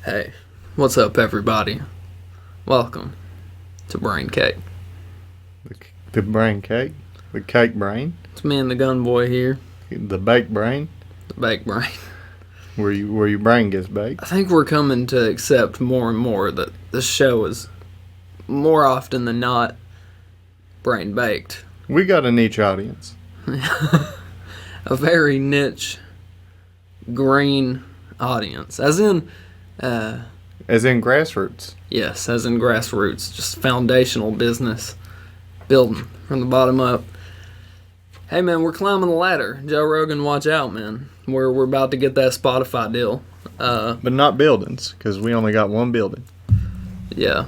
Hey, what's up, everybody? Welcome to Braincake. The brain cake? The cake brain? It's me and the Gunboi here. The baked brain? The baked brain. Where your brain gets baked? I think we're coming to accept more and more that this show is more often than not brain baked. We got a niche audience. A very niche, green audience. As in grassroots. Yes, as in grassroots. Just foundational business. Building from the bottom up. Hey, man, we're climbing the ladder. Joe Rogan, watch out, man. We're about to get that Spotify deal. But not buildings, because we only got one building. Yeah.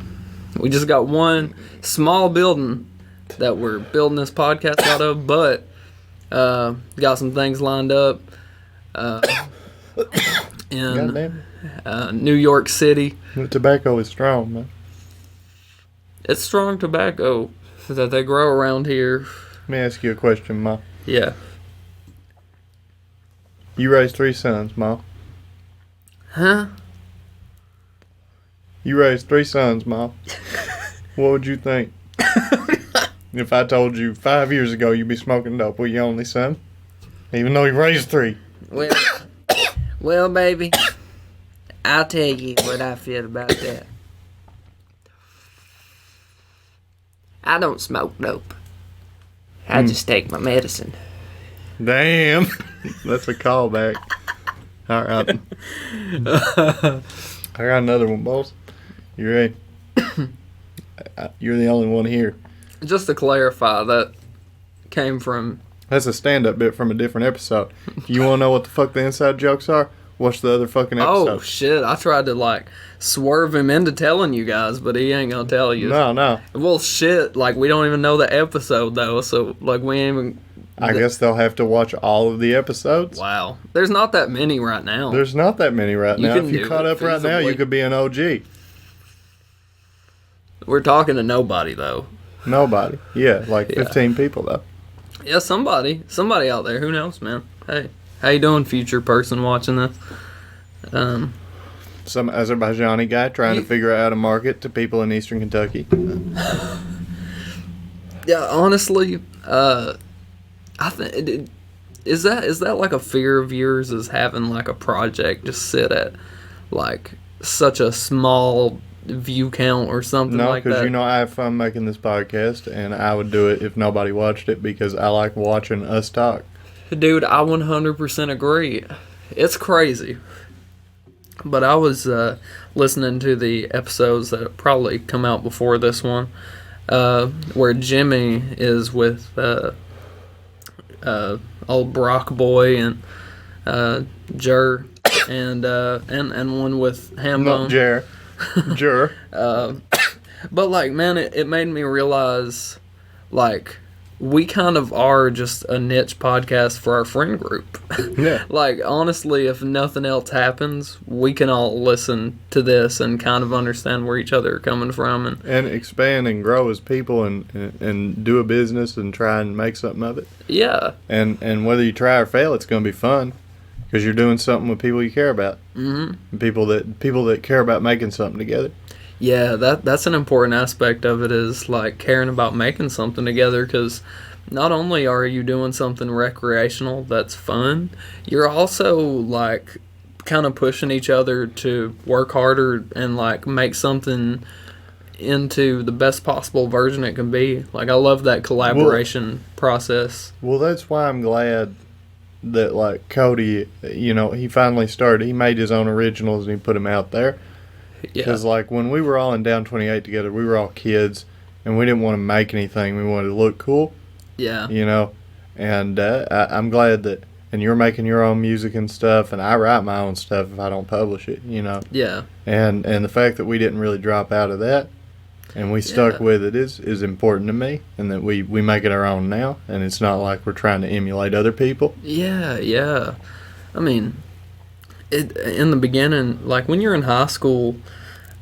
We just got one small building that we're building this podcast out of, but got some things lined up in New York City. The tobacco is strong, man. It's strong tobacco that they grow around here. Let me ask you a question, Ma. Yeah. You raised 3 sons, Ma. Huh? You raised 3 sons, Ma. What would you think if I told you 5 years ago you'd be smoking dope with your only son? Even though you raised 3. Well, baby, I'll tell you what I feel about that. I don't smoke dope. I just take my medicine. Damn. That's a callback. All right. I got another one, boss. You ready? You're the only one here. Just to clarify, that came from... That's a stand-up bit from a different episode. You want to know what the fuck the inside jokes are? Watch the other fucking episode. Oh, shit. I tried to, swerve him into telling you guys, but he ain't gonna tell you. No. Well, shit. We don't even know the episode, though, so, we ain't even... I guess they'll have to watch all of the episodes. Wow. There's not that many right now. There's not that many right now. If you caught up right now, you could be an OG. We're talking to nobody, though. Nobody. Yeah, 15 people, though. Yeah, somebody out there. Who knows, man? Hey, how you doing, future person watching this? Some Azerbaijani guy trying to figure out how to market to people in Eastern Kentucky. Yeah, honestly, I think is that like a fear of yours, is having a project just sit at such a small view count or something like that? No, because I have fun making this podcast, and I would do it if nobody watched it because I like watching us talk. Dude, I 100% agree. It's crazy. But I was listening to the episodes that probably come out before this one, where Jimmy is with old Brock Boy and Jer and one with Hambone. Not Jer. Jer. But man, it made me realize we kind of are just a niche podcast for our friend group. Yeah. Honestly, if nothing else happens, we can all listen to this and kind of understand where each other are coming from. And expand and grow as people and do a business and try and make something of it. Yeah. And whether you try or fail, it's going to be fun because you're doing something with people you care about. Mm-hmm. People that care about making something together. Yeah, that's an important aspect of it, is caring about making something together, because not only are you doing something recreational that's fun, you're also kind of pushing each other to work harder and make something into the best possible version it can be. I love that collaboration process. Well, that's why I'm glad that Cody, he finally started. He made his own originals and he put them out there. Because, when we were all in Down 28 together, we were all kids, and we didn't want to make anything. We wanted to look cool. Yeah. And I'm glad that, and you're making your own music and stuff, and I write my own stuff if I don't publish it, Yeah. And the fact that we didn't really drop out of that, and we stuck with it is important to me, and that we make it our own now, and it's not like we're trying to emulate other people. Yeah. I mean... in the beginning, when you're in high school,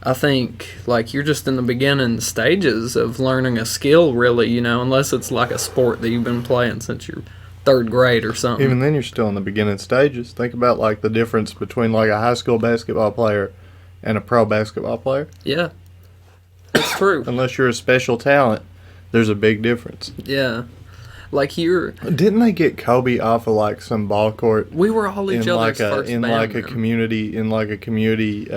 I think, you're just in the beginning stages of learning a skill, really, unless it's a sport that you've been playing since you're 3rd grade or something. Even then, you're still in the beginning stages. Think about, the difference between, a high school basketball player and a pro basketball player. Yeah. That's true. Unless you're a special talent, there's a big difference. Yeah. Like here, didn't they get Kobe off of like some ball court? We were all each other's first in band, like a man. community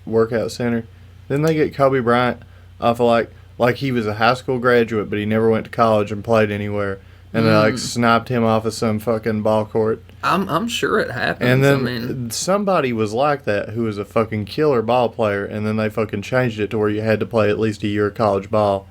workout center. Didn't they get Kobe Bryant off of like he was a high school graduate, but he never went to college and played anywhere, and they like sniped him off of some fucking ball court. I'm sure it happens. And then I mean, somebody was like that who was a fucking killer ball player, and then they fucking changed it to where you had to play at least a year of college ball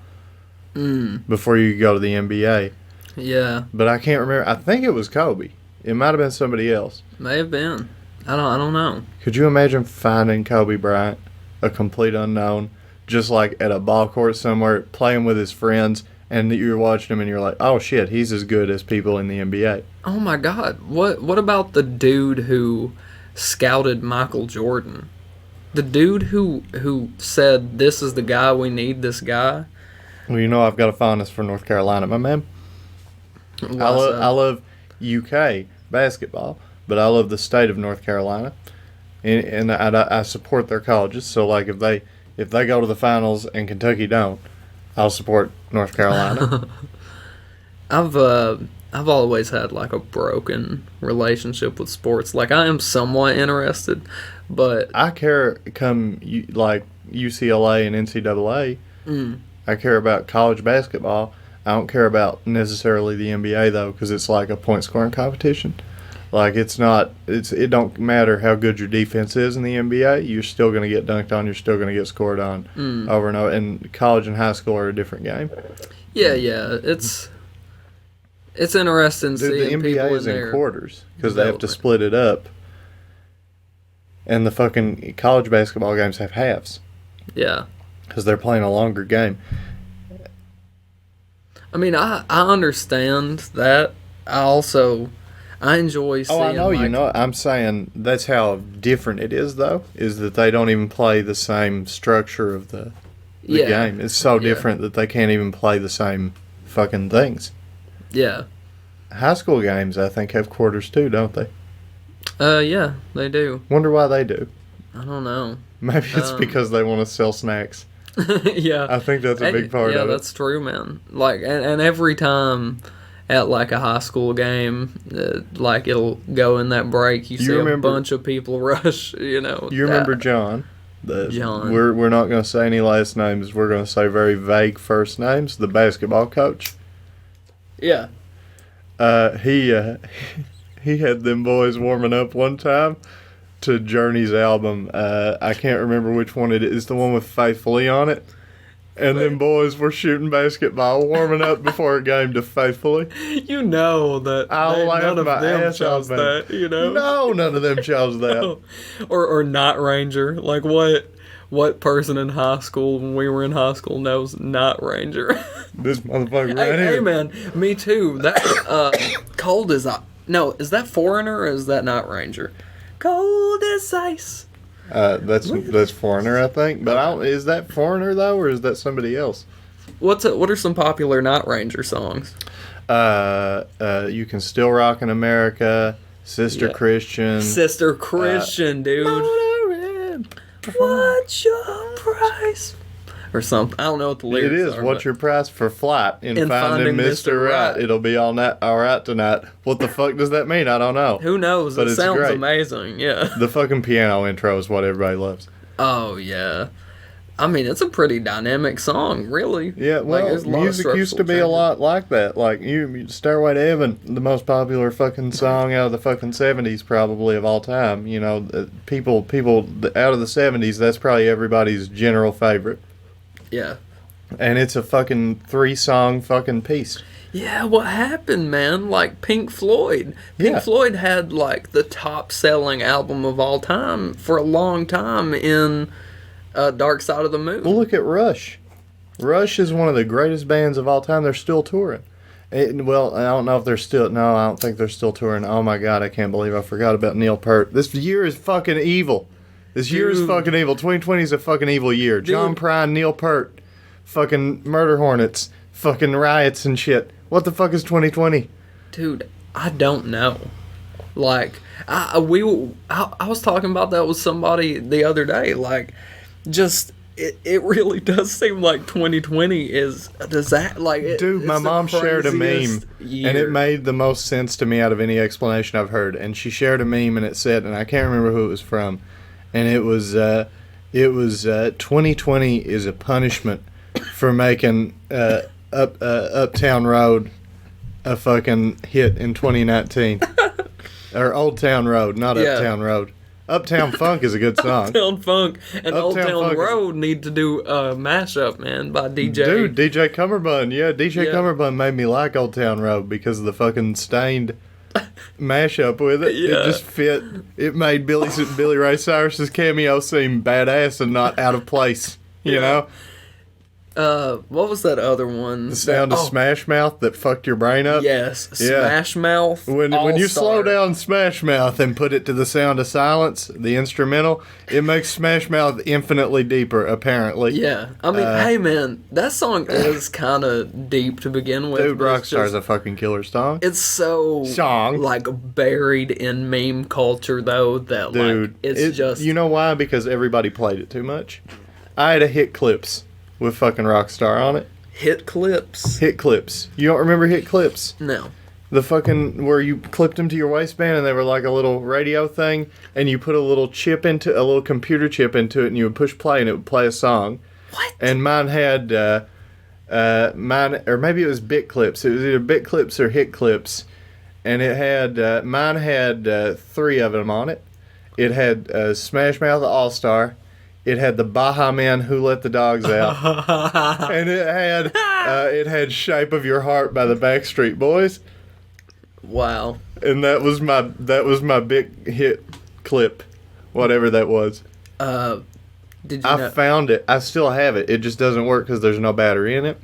before you could go to the NBA. Yeah. But I can't remember. I think it was Kobe. It might have been somebody else. May have been. I don't know. Could you imagine finding Kobe Bryant, a complete unknown, just like at a ball court somewhere, playing with his friends, and you're watching him and you're like, oh shit, he's as good as people in the NBA. Oh my God. What about the dude who scouted Michael Jordan? The dude who said, this is the guy, we need this guy? Well, you know I've got a fondness for North Carolina, my man. I love UK basketball, but I love the state of North Carolina, and I support their colleges. So like if they go to the finals and Kentucky don't, I'll support North Carolina. I've always had like a broken relationship with sports. Like I am somewhat interested, but I care like UCLA and NCAA. I care about college basketball. I don't care about necessarily the NBA though, because it's like a point scoring competition. Like it don't matter how good your defense is in the NBA, you're still going to get dunked on, you're still going to get scored on over and over. And college and high school are a different game. Yeah, it's interesting seeing the NBA people is in quarters because they have to split it up. And the fucking college basketball games have halves. Yeah. Because they're playing a longer game. I mean, I understand that. I enjoy seeing... Oh, I know, like, I'm saying that's how different it is, though, is that they don't even play the same structure of the game. It's so different that they can't even play the same fucking things. Yeah. High school games, I think, have quarters, too, don't they? Yeah, they do. Wonder why they do. I don't know. Maybe it's because they want to sell snacks. Yeah. I think that's a big part of it. Yeah, that's true, man. Like, and every time at, like, a high school game, like, it'll go in that break, you see a bunch of people rush, You remember John? John. We're not going to say any last names. We're going to say very vague first names. The basketball coach. Yeah. He had them boys warming up one time to Journey's album. I can't remember which one it is. The one with Faithfully on it. And them boys were shooting basketball, warming up before a game to Faithfully. You know that none of them chose that, No, none of them chose that. No. Or Not Ranger. Like, what person in high school, when we were in high school, knows Not Ranger? This motherfucker right here. Hey, man, me too. That, Cold as Ice. No, is that Foreigner or is that Not Ranger? Cold as Ice. That's Foreigner, I think. But is that Foreigner though, or is that somebody else? What are some popular Not Ranger songs? You Can Still Rock in America, Sister Christian. Sister Christian, dude. What's your price? Or something. I don't know what the lyrics are. It is. What's your price for flight in finding Mr. Right? It'll be all right tonight. What the fuck does that mean? I don't know. Who knows? But it sounds great. Amazing. Yeah. The fucking piano intro is what everybody loves. Oh, yeah. I mean, it's a pretty dynamic song, really. Yeah, well, like, music used to be a lot like that. Like, Stairway to Heaven, the most popular fucking song out of the fucking 70s probably of all time. People out of the 70s, that's probably everybody's general favorite. Yeah. And it's a fucking 3-song fucking piece. Yeah, what happened, man? Like Pink Floyd. Pink Floyd had like the top selling album of all time for a long time in Dark Side of the Moon. Well, look at Rush. Rush is one of the greatest bands of all time. They're still touring. Well, I don't know if they're still... No, I don't think they're still touring. Oh my God, I can't believe I forgot about Neil Peart. This year is fucking evil. This year is fucking evil. 2020 is a fucking evil year. John Prine, Neil Peart, fucking murder hornets, fucking riots and shit. What the fuck is 2020? Dude, I don't know. Like, I was talking about that with somebody the other day. Like, just it really does seem like 2020 is Dude, my mom shared a meme and it made the most sense to me out of any explanation I've heard. And she shared a meme and it said, and I can't remember who it was from, and it was 2020 is a punishment for making Uptown Road a fucking hit in 2019. Or Old Town Road, not Uptown Road. Uptown Funk is a good song. Uptown Funk and Old Town Road need to do a mashup, man, by DJ. Dude, DJ Cummerbund. Yeah, DJ Cummerbund made me like Old Town Road because of the fucking Stained mashup with it. Yeah. It just fit. It made Billy Ray Cyrus's cameo seem badass and not out of place. You know? What was that other one? The sound of Smash Mouth that fucked your brain up? Yes, Smash Mouth. When you slow down Smash Mouth and put it to the sound of silence, the instrumental, it makes Smash Mouth infinitely deeper, apparently. Yeah. I mean, hey, man, that song is kind of deep to begin with. Dude, Rockstar's a fucking killer song. It's so, like, buried in meme culture, though, that, dude, like, it's just... You know why? Because everybody played it too much. I had a Hit Clips with fucking Rockstar on it. Hit Clips? Hit Clips. You don't remember Hit Clips? No. The fucking, where you clipped them to your waistband and they were like a little radio thing, and you put a little computer chip into it, and you would push play and it would play a song. What? And mine had, or maybe it was Bit Clips. It was either Bit Clips or Hit Clips. And it had, mine had 3 of them on it. It had Smash Mouth All-Star. It had the Baha Men Who Let the Dogs Out. And it had Shape of Your Heart by the Backstreet Boys. Wow. And that was my big hit clip, whatever that was. Did you found it. I still have it. It just doesn't work because there's no battery in it.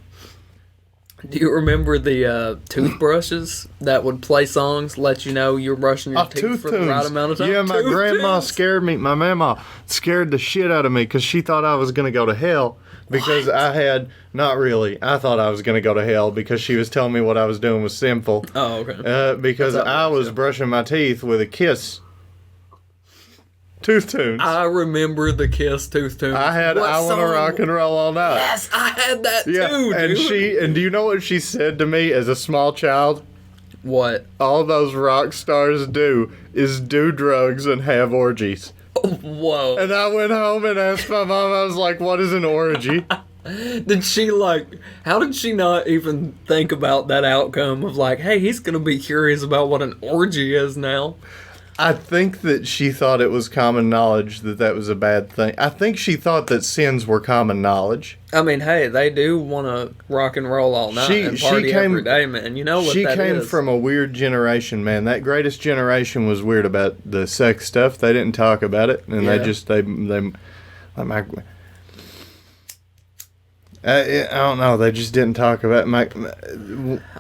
Do you remember the toothbrushes that would play songs, let you know you're brushing your teeth for the right amount of time? Yeah, my grandma scared me. My mama scared the shit out of me because she thought I was going to go to hell because I had, not really, I thought I was going to go to hell because she was telling me what I was doing was sinful. Oh, okay. Because I was brushing my teeth with a Kiss Tooth Tunes. I remember the Kiss Tooth Tunes. I had I Want to Rock and Roll All Night. Yes, I had that too, and dude. And do you know what she said to me as a small child? What? All those rock stars do is do drugs and have orgies. Whoa. And I went home and asked my mom, I was like, what is an orgy? Did she, how did she not even think about that outcome of hey, he's going to be curious about what an orgy is now? I think that she thought it was common knowledge that was a bad thing. I think she thought that sins were common knowledge. I mean, hey, they do want to rock and roll all night and party every day, man. You know what that is. She came from a weird generation, man. That greatest generation was weird about the sex stuff. They didn't talk about it, and I don't know. They just didn't talk about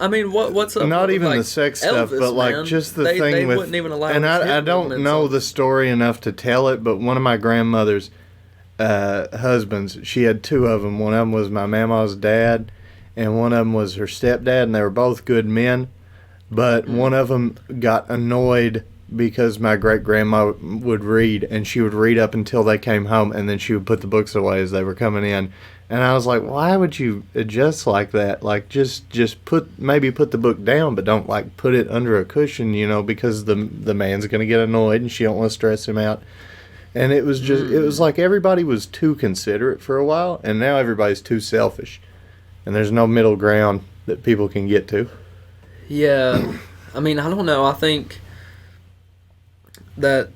I mean, what's up? Not even the sex stuff, Elvis, but just the thing they with. Wouldn't even allow and I don't know the story enough to tell it, but one of my grandmother's husbands, she had 2 of them. One of them was my mama's dad, and one of them was her stepdad, and they were both good men. But one of them got annoyed because my great grandma would read, and she would read up until they came home, and then she would put the books away as they were coming in. And I was like, why would you adjust like that? Just put the book down, but don't put it under a cushion, because the man's gonna get annoyed and she don't want to stress him out. And it was it was like everybody was too considerate for a while, and now everybody's too selfish, and there's no middle ground that people can get to. Yeah, I mean, I don't know. I think that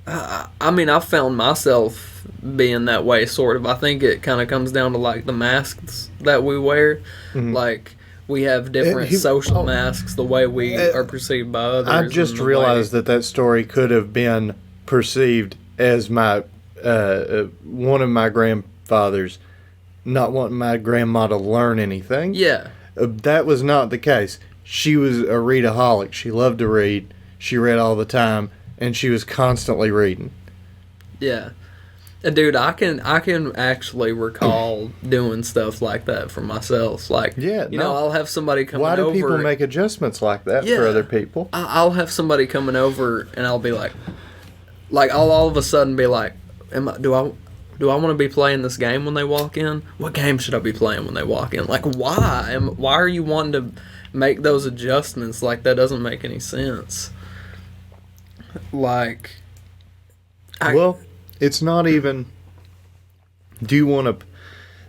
I've found myself being that way, sort of. I think it kind of comes down to the masks that we wear. Mm-hmm. We have different social masks, the way we are perceived by others. I just realized that story could have been perceived as my one of my grandfathers not wanting my grandma to learn anything. Yeah. That was not the case. She was a readaholic. She loved to read. She read all the time, and she was constantly reading. Yeah. Dude, I can actually recall doing stuff like that for myself. Like, Yeah, you know, I'll have somebody coming Why do over. people make adjustments like that for other people? I'll have somebody coming over, and I'll be like, I'll all of a sudden be like, do I want to be playing this game when they walk in? What game should I be playing when they walk in? Like, why are you wanting to make those adjustments? Like, that doesn't make any sense. Like, well, it's not even. Do you want to?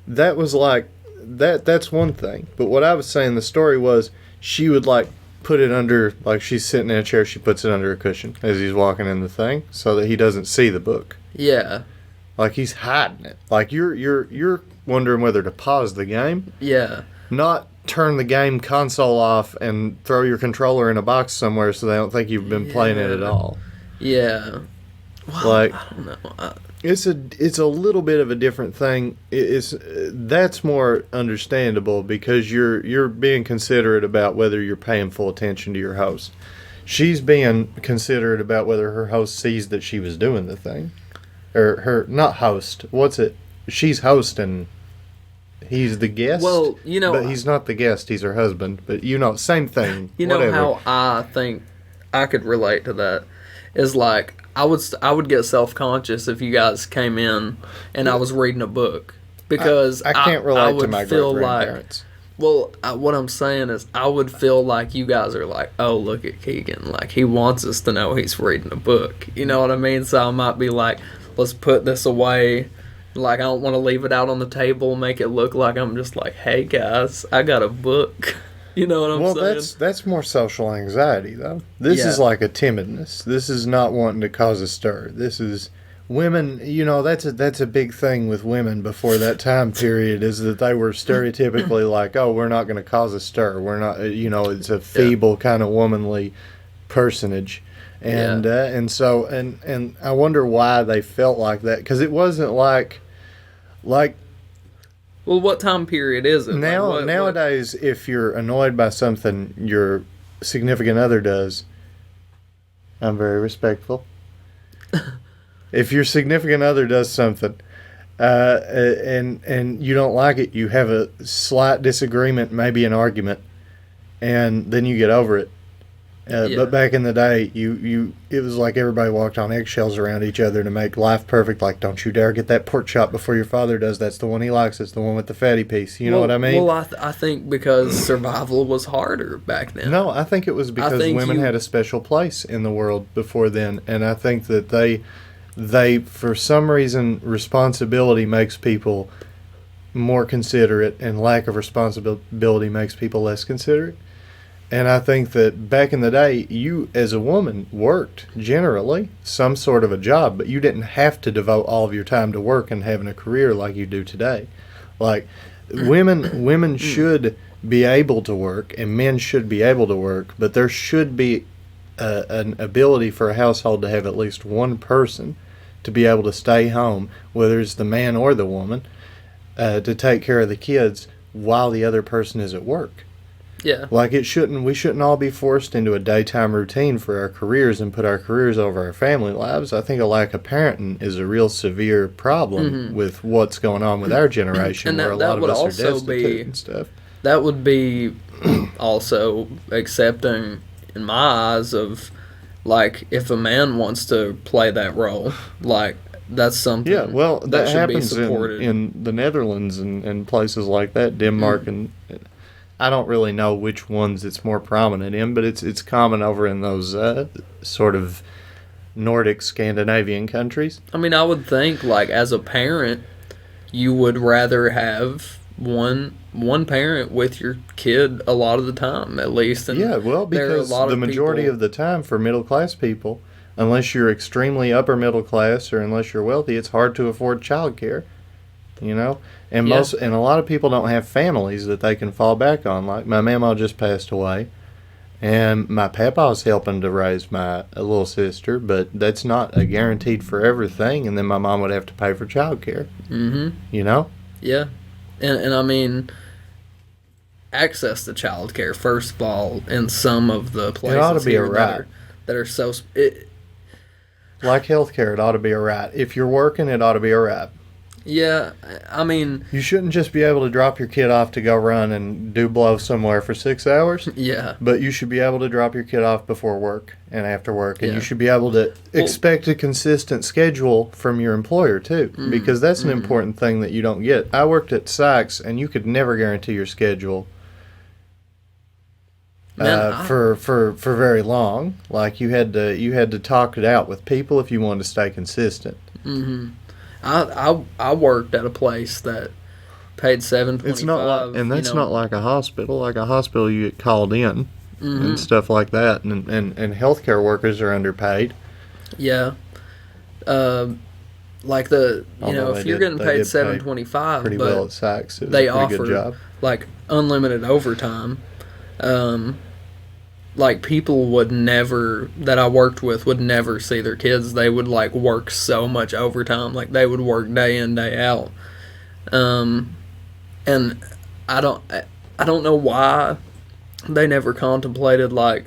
That was like that. That's one thing. But what I was saying, the story was she would like put it under, like she's sitting in a chair, she puts it under a cushion as he's walking in the thing, so that he doesn't see the book. Yeah. Like he's hiding it. Like you're wondering whether to pause the game. Yeah. Not turn the game console off and throw your controller in a box somewhere so they don't think you've been playing it at all. Yeah. Well, Like, I don't know. it's a little bit of a different thing. That's more understandable because you're being considerate about whether you're paying full attention to your host. She's being considerate about whether her host sees that she was doing the thing, or her not host. What's it? She's hosting. He's the guest. Well, you know, but he's not the guest. He's her husband. But you know, same thing. You whatever. know how I think I could relate to that is like I would get self-conscious if you guys came in and I was reading a book because I can't relate to my great-grandparents. Well, what I'm saying is I would feel like you guys are like, oh, look at Keegan. Like, he wants us to know he's reading a book. You know what I mean? So I might be like, let's put this away. Like, I don't want to leave it out on the table, make it look like I'm just like, hey, guys, I got a book. You know what I'm saying? Well, that's more social anxiety, though. This is like a timidness. This is not wanting to cause a stir. This is women. You know, that's a big thing with women before that time period is that they were stereotypically like, oh, we're not going to cause a stir. We're not. You know, it's a feeble kind of womanly personage, and so I wonder why they felt like that because it wasn't like. Well, what time period is it? Nowadays, if you're annoyed by something your significant other does, I'm very respectful. If your significant other does something, and you don't like it, you have a slight disagreement, maybe an argument, and then you get over it. But back in the day, it was like everybody walked on eggshells around each other to make life perfect. Like, don't you dare get that pork chop before your father does. That's the one he likes. It's the one with the fatty piece. You know what I mean? Well, I think because survival was harder back then. No, I think it was because women had a special place in the world before then. And I think that they for some reason, responsibility makes people more considerate and lack of responsibility makes people less considerate. And I think that back in the day, you as a woman worked generally some sort of a job, but you didn't have to devote all of your time to work and having a career like you do today. Like women should be able to work and men should be able to work, but there should be an ability for a household to have at least one person to be able to stay home, whether it's the man or the woman, to take care of the kids while the other person is at work. Yeah. Like we shouldn't all be forced into a daytime routine for our careers and put our careers over our family lives. I think a lack of parenting is a real severe problem with what's going on with our generation, and where a lot of us are destitute and stuff. That would be also accepting, in my eyes, of like if a man wants to play that role, like that's something. Yeah, well, that should happens be supported in the Netherlands and places like that, Denmark and. I don't really know which ones it's more prominent in, but it's common over in those sort of Nordic Scandinavian countries. I mean, I would think, like, as a parent, you would rather have one parent with your kid a lot of the time, at least. And yeah, well, because the majority of the time for middle-class people, unless you're extremely upper middle class or unless you're wealthy, it's hard to afford childcare. You know, and a lot of people don't have families that they can fall back on. Like my mama just passed away, and my papa's helping to raise my little sister, but that's not a guaranteed forever thing. And then my mom would have to pay for childcare. Mm-hmm. You know? Yeah, and I mean, access to childcare first of all in some of the places it ought to be here a right. that are so. Like healthcare, it ought to be a right. If you're working, it ought to be a right. Yeah, I mean... You shouldn't just be able to drop your kid off to go run and do blow somewhere for 6 hours. Yeah. But you should be able to drop your kid off before work and after work. And you should be able to expect a consistent schedule from your employer, too. Because that's an important thing that you don't get. I worked at Sykes, and you could never guarantee your schedule for very long. Like, you had to talk it out with people if you wanted to stay consistent. Mm-hmm. I worked at a place that paid $7.25. It's not like, and that's not like a hospital. Like a hospital, you get called in and stuff like that, and healthcare workers are underpaid. Yeah, like if you're getting paid $7.25, pretty well at Sykes, they offer like unlimited overtime. Like, people would never, that I worked with, would never see their kids. They would, like, work so much overtime. Like, they would work day in, day out. And I don't know why they never contemplated, like,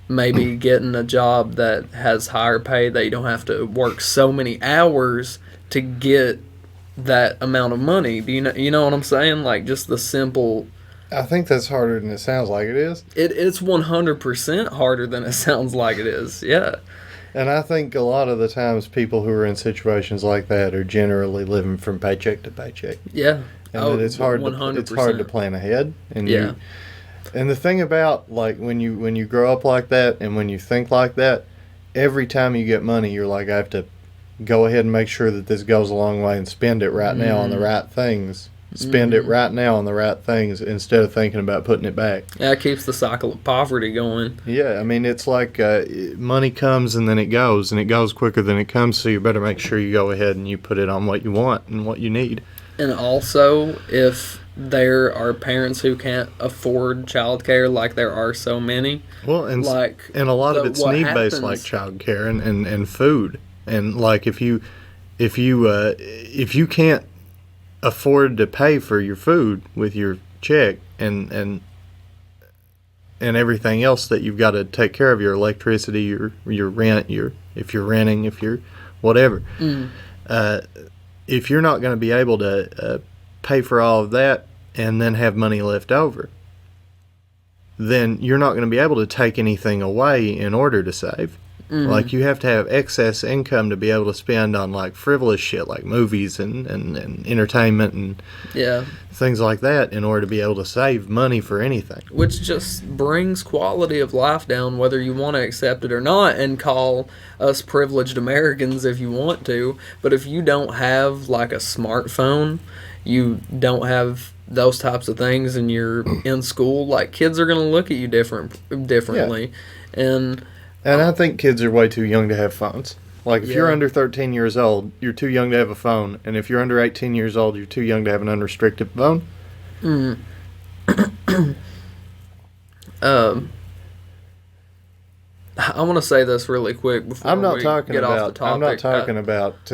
maybe getting a job that has higher pay, that you don't have to work so many hours to get that amount of money. Do you know what I'm saying? Like, just the simple... I think that's harder than it sounds like it is. It's 100% harder than it sounds like it is, yeah. And I think a lot of the times people who are in situations like that are generally living from paycheck to paycheck. Yeah. And it's hard 100%. It's hard to plan ahead. And and the thing about, like, when you grow up like that and when you think like that, every time you get money, you're like, I have to go ahead and make sure that this goes a long way and spend it right now on the right things. Spend it right now on the right things instead of thinking about putting it back. Yeah, it keeps the cycle of poverty going. Yeah, I mean, it's like money comes and then it goes quicker than it comes, so you better make sure you go ahead and you put it on what you want and what you need. And also, if there are parents who can't afford childcare, like there are so many, well, and a lot of it's need-based, like childcare and food. And like if you can't afford to pay for your food with your check and everything else that you've got to take care of, your electricity, your rent, if you're renting, if you're whatever, if you're not going to be able to pay for all of that and then have money left over, then you're not going to be able to take anything away in order to save. Like, you have to have excess income to be able to spend on, like, frivolous shit like movies and entertainment and things like that in order to be able to save money for anything. Which just brings quality of life down, whether you want to accept it or not, and call us privileged Americans if you want to. But if you don't have, like, a smartphone, you don't have those types of things, and you're in school, like, kids are going to look at you differently. Yeah. And I think kids are way too young to have phones. Like, if you're under 13 years old, you're too young to have a phone. And if you're under 18 years old, you're too young to have an unrestricted phone. I want to say this really quick before off the topic. I'm not talking about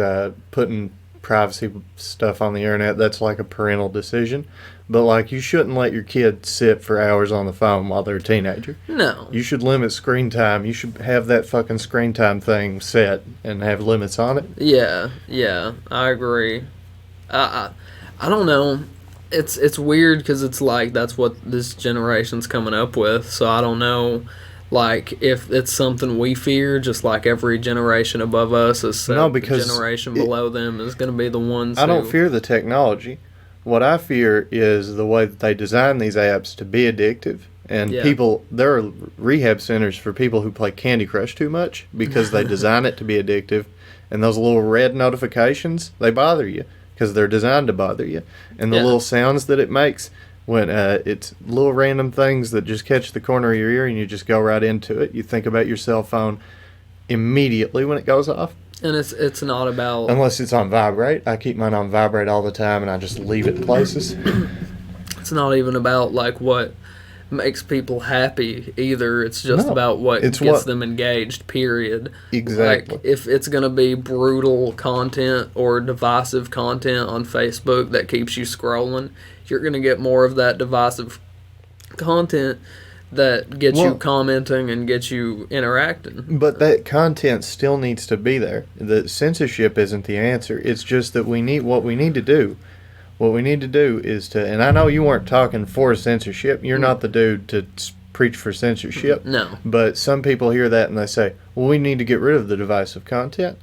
putting privacy stuff on the internet. That's like a parental decision. But, like, you shouldn't let your kid sit for hours on the phone while they're a teenager. No. You should limit screen time. You should have that fucking screen time thing set and have limits on it. Yeah, I agree. I don't know. It's weird because it's like that's what this generation's coming up with. So I don't know, like, if it's something we fear, just like every generation above us is the generation below them is going to be the ones I don't fear the technology. What I fear is the way that they design these apps to be addictive. And there are rehab centers for people who play Candy Crush too much because they design it to be addictive. And those little red notifications, they bother you because they're designed to bother you. And the little sounds that it makes when it's little random things that just catch the corner of your ear and you just go right into it. You think about your cell phone immediately when it goes off. And it's not about... Unless it's on vibrate. I keep mine on vibrate all the time, and I just leave it places. It's not even about, like, what makes people happy either. It's just about what gets them engaged, period. Exactly. Like, if it's going to be brutal content or divisive content on Facebook that keeps you scrolling, you're going to get more of that divisive content that get you commenting and get you interacting. But that content still needs to be there. The censorship isn't the answer. It's just that what we need to do. What we need to do is to, and I know you weren't talking for censorship. You're not the dude to preach for censorship. No. But some people hear that and they say, well, we need to get rid of the divisive content.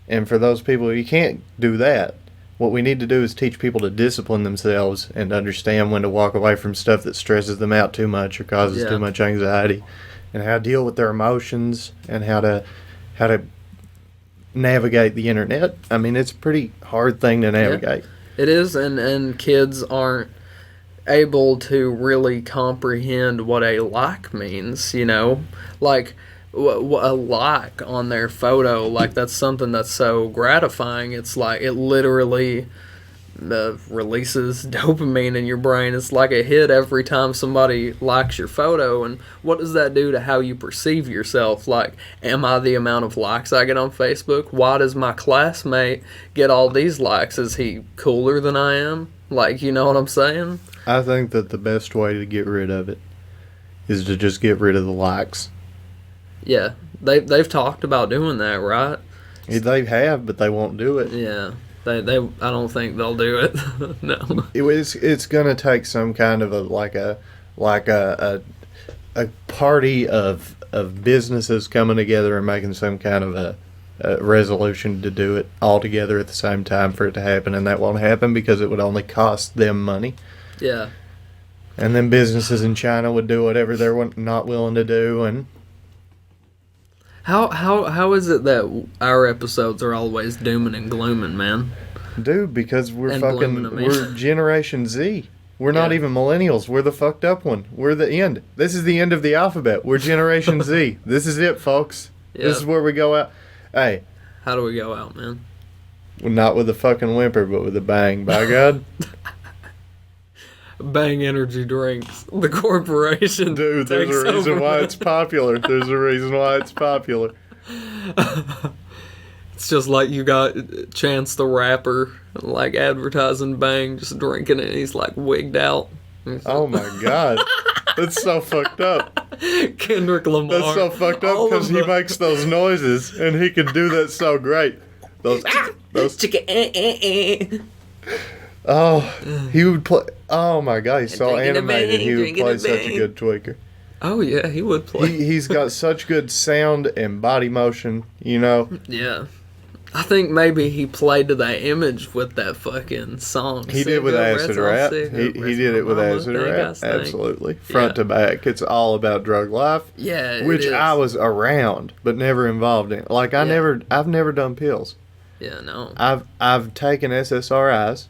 And for those people, you can't do that. What we need to do is teach people to discipline themselves and understand when to walk away from stuff that stresses them out too much or causes too much anxiety, and how to deal with their emotions and how to navigate the internet. I mean, it's a pretty hard thing to navigate. Yeah. It is, and kids aren't able to really comprehend what a like means, you know? Like, a like on their photo, like, that's something that's so gratifying. It's like, it literally releases dopamine in your brain. It's like a hit every time somebody likes your photo. And what does that do to how you perceive yourself? Like, am I the amount of likes I get on Facebook? Why does my classmate get all these likes? Is he cooler than I am? Like, you know what I'm saying? I think that the best way to get rid of it is to just get rid of the likes. Yeah, they've talked about doing that, right? They have, but they won't do it. Yeah. I don't think they'll do it. No. It's gonna take some kind of a party of businesses coming together and making some kind of a resolution to do it all together at the same time for it to happen, and that won't happen because it would only cost them money. Yeah. And then businesses in China would do whatever they're not willing to do, and How is it that our episodes are always dooming and glooming, man? Dude, because we're Generation Z. We're not even millennials. We're the fucked up one. We're the end. This is the end of the alphabet. We're Generation Z. This is it, folks. Yeah. This is where we go out. Hey. How do we go out, man? Not with a fucking whimper, but with a bang. By God. Bang Energy Drinks. The corporation. Dude, there's a reason why it's popular. There's a reason why it's popular. It's just like you got Chance the Rapper, like, advertising Bang, just drinking it, and he's, like, wigged out. Oh, my God. That's so fucked up. Kendrick Lamar. That's so fucked up because he makes those noises, and he can do that so great. Those Oh, he would play. Oh my God, he's so animated. He would play such a good tweaker. Oh yeah, he would play. He's got such good sound and body motion, you know. Yeah, I think maybe he played to that image with that fucking song. He did with Acid Rap. He did it with Acid Rap. Absolutely, front to back. It's all about drug life. Yeah, which I was around but never involved in. Like I've never done pills. Yeah, no. I've taken SSRIs.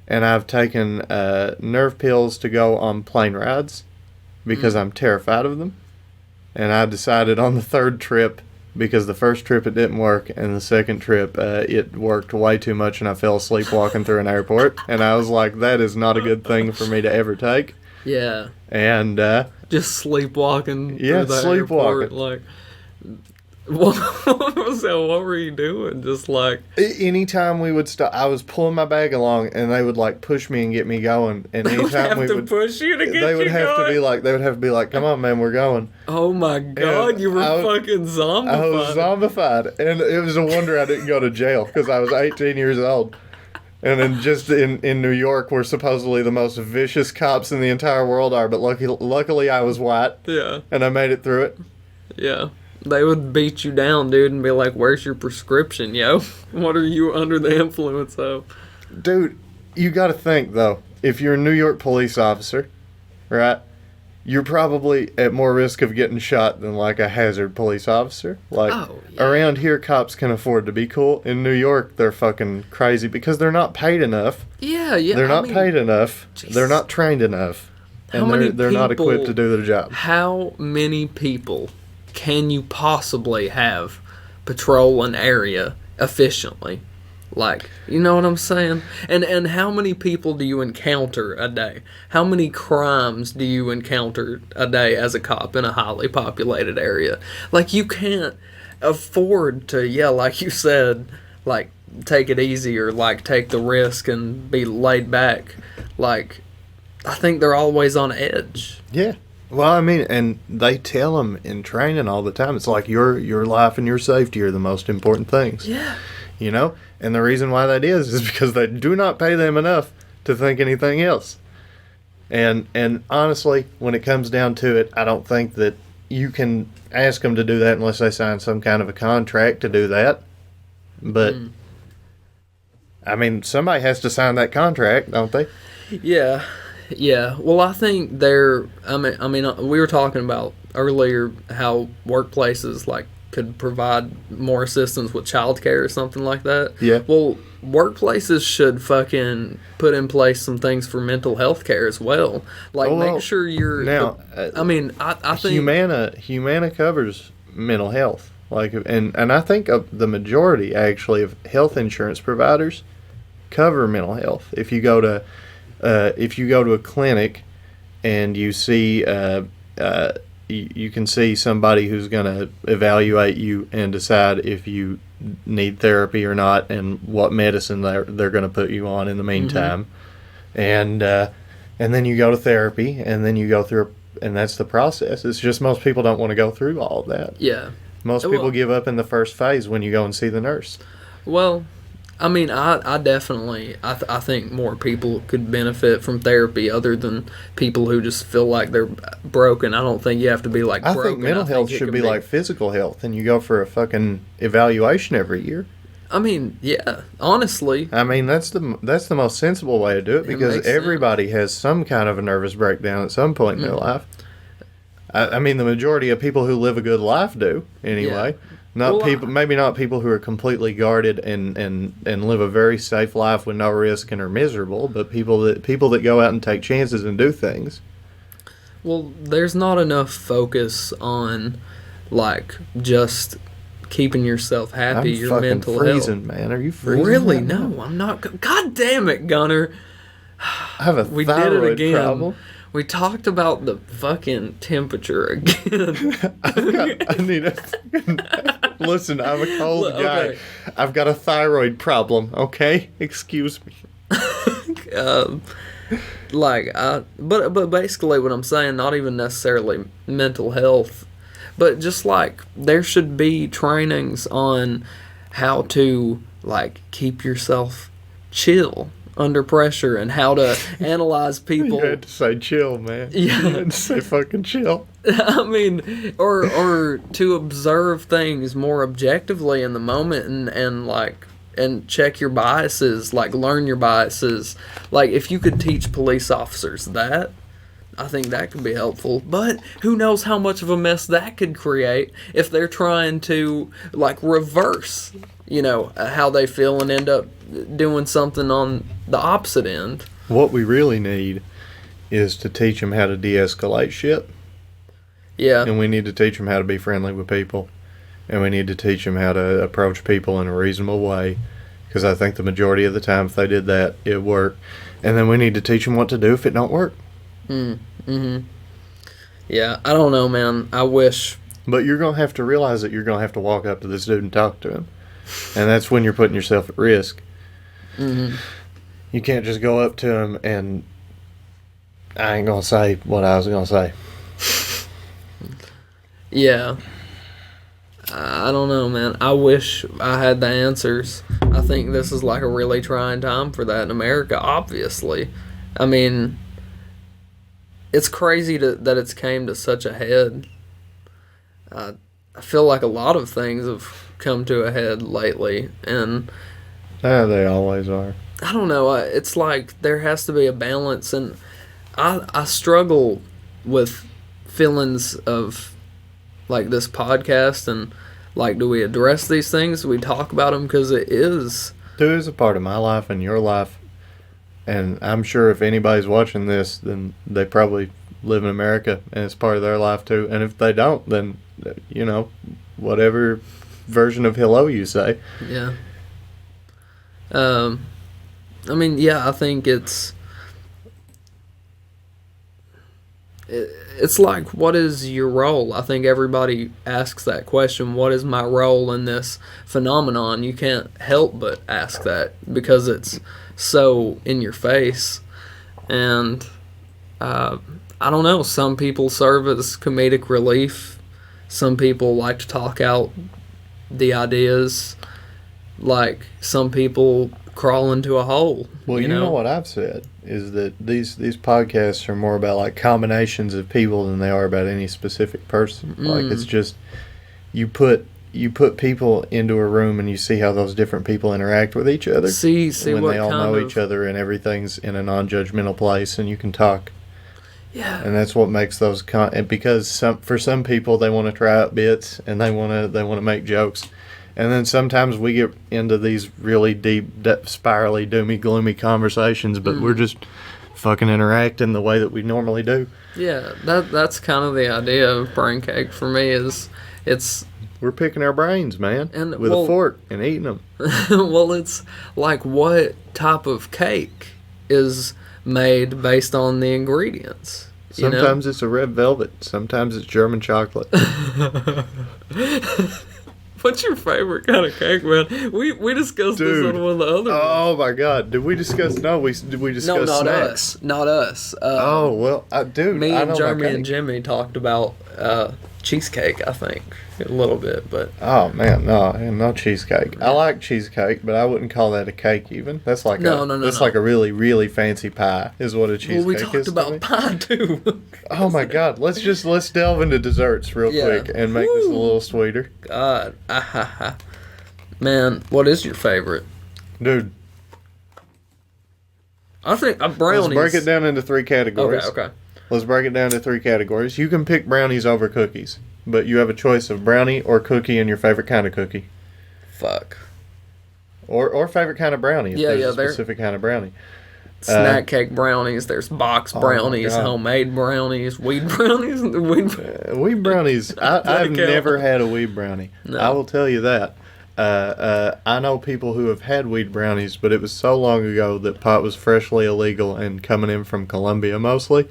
And I've taken nerve pills to go on plane rides because I'm terrified of them. And I decided on the third trip, because the first trip it didn't work, and the second trip it worked way too much, and I fell asleep walking through an airport. And I was like, that is not a good thing for me to ever take. Yeah. And just sleepwalking through the airport, like. What were you doing? Just like anytime we would stop, I was pulling my bag along, and they would like push me and get me going. And anytime we would push you to get they would have to be like, "Come on, man, we're going." Oh my God, and you were fucking zombified. I was zombified, and it was a wonder I didn't go to jail because I was 18 years old. And then just in New York, where supposedly the most vicious cops in the entire world are, but luckily I was white. Yeah. And I made it through it. Yeah. They would beat you down, dude, and be like, where's your prescription, yo? What are you under the influence of? Dude, you got to think, though. If you're a New York police officer, right, you're probably at more risk of getting shot than, like, a hazard police officer. Like, around here, cops can afford to be cool. In New York, they're fucking crazy because they're not paid enough. Yeah. They're not paid enough. Geez. They're not trained enough. And they're not equipped to do their job. How many people can you possibly have patrol an area efficiently? Like, you know what I'm saying? And how many people do you encounter a day? How many crimes do you encounter a day as a cop in a highly populated area? Like, you can't afford to, like you said, like, take it easy or, like, take the risk and be laid back. Like, I think they're always on edge. Yeah. Well, I mean, and they tell them in training all the time. It's like your life and your safety are the most important things. Yeah. You know? And the reason why that is because they do not pay them enough to think anything else. And honestly, when it comes down to it, I don't think that you can ask them to do that unless they sign some kind of a contract to do that. But, I mean, somebody has to sign that contract, don't they? Yeah. Yeah. Well, I think I mean, we were talking about earlier how workplaces, like, could provide more assistance with childcare or something like that. Yeah. Well, workplaces should fucking put in place some things for mental health care as well. Like, make sure you're... Now, I mean, I think... Humana covers mental health. Like, and I think the majority, actually, of health insurance providers cover mental health. If you go to a clinic and you see... you can see somebody who's going to evaluate you and decide if you need therapy or not and what medicine they're going to put you on in the meantime. And then you go to therapy and then you go through, and that's the process. It's just most people don't want to go through all of that. Yeah. Most people give up in the first phase when you go and see the nurse. Well, I mean, I definitely, I think more people could benefit from therapy other than people who just feel like they're broken. I don't think you have to be like broken. I think mental health should be like physical health, and you go for a fucking evaluation every year. I mean, yeah, honestly. I mean, that's the most sensible way to do it because everybody has some kind of a nervous breakdown at some point in their life. I mean, the majority of people who live a good life do, anyway. Yeah. Maybe not people who are completely guarded and live a very safe life with no risk and are miserable, but people that go out and take chances and do things. Well, there's not enough focus on, like, just keeping yourself happy. Your mental freezing, health. Man. Are you freezing? Really? No, I'm not. God damn it, Gunner. I have a thyroid problem. We talked about the fucking temperature again. Listen, I'm a cold guy. I've got a thyroid problem, okay? Excuse me. But basically what I'm saying, not even necessarily mental health, but just like there should be trainings on how to, like, keep yourself chill under pressure and how to analyze people. You had to say chill, man. Yeah. You had to say fucking chill. I mean, or to observe things more objectively in the moment and check your biases, like learn your biases. Like, if you could teach police officers that, I think that could be helpful. But who knows how much of a mess that could create if they're trying to, like, reverse, how they feel and end up doing something on the opposite end. What we really need is to teach them how to de-escalate shit. Yeah. And we need to teach them how to be friendly with people. And we need to teach them how to approach people in a reasonable way. Because I think the majority of the time, if they did that, it worked. And then we need to teach them what to do if it don't work. Yeah, I don't know, man. I wish. But you're going to have to realize that you're going to have to walk up to this dude and talk to him. And that's when you're putting yourself at risk. You can't just go up to him and... I ain't going to say what I was going to say. Yeah. I don't know, man. I wish I had the answers. I think this is like a really trying time for that in America, obviously. I mean, it's crazy that it's came to such a head. I feel like a lot of things have come to a head lately, and... They always are. I don't know. It's like there has to be a balance, and I struggle with feelings of, like, this podcast, and, like, do we address these things? Do we talk about them? Because it is... Dude, it's a part of my life and your life, and I'm sure if anybody's watching this, then they probably live in America, and it's part of their life too, and if they don't, then, whatever version of hello you say. Yeah. I mean, yeah, I think it's like, what is your role? I think everybody asks that question, what is my role in this phenomenon? You can't help but ask that because it's so in your face. And I I don't know. Some people serve as comedic relief. Some people like to talk out the ideas. Like, some people crawl into a hole. Well, you know what I've said is that these podcasts are more about like combinations of people than they are about any specific person. Like, it's just you put people into a room and you see how those different people interact with each other. See when what they all know kind each other and everything's in a non-judgmental place and you can talk. Yeah. And that's what makes those because for some people they want to try out bits and they want to make jokes. And then sometimes we get into these really deep, spirally, doomy, gloomy conversations, but we're just fucking interacting the way that we normally do. Yeah, that's kind of the idea of brain cake for me. We're picking our brains, man, and with a fork and eating them. Well, it's like what type of cake is made based on the ingredients. Sometimes it's a red velvet. Sometimes it's German chocolate. What's your favorite kind of cake, man? We discussed this on one of the other ones. Oh my God! Did we discuss? No, did we discuss no, not snacks? us. Not us. Oh well, dude. Me and Jeremy and Jimmy talked about cheesecake. I think a little bit, but oh man, no cheesecake. I like cheesecake, but I wouldn't call that a cake. Even that's like like a really really fancy pie is what a cheesecake is. Well, we talked about pie too. Oh my God! Let's delve into desserts real quick and make this a little sweeter. God, man, what is your favorite, dude? I think brownies. Let's break it down into 3 categories. Okay. Let's break it down into 3 categories. You can pick brownies over cookies, but you have a choice of brownie or cookie and your favorite kind of cookie. Fuck. Or favorite kind of brownie. If there's a specific kind of brownie. Snack cake brownies. There's box brownies, homemade brownies, weed brownies. Weed brownies. I've never had a weed brownie. No. I will tell you that. I know people who have had weed brownies, but it was so long ago that pot was freshly illegal and coming in from Colombia mostly,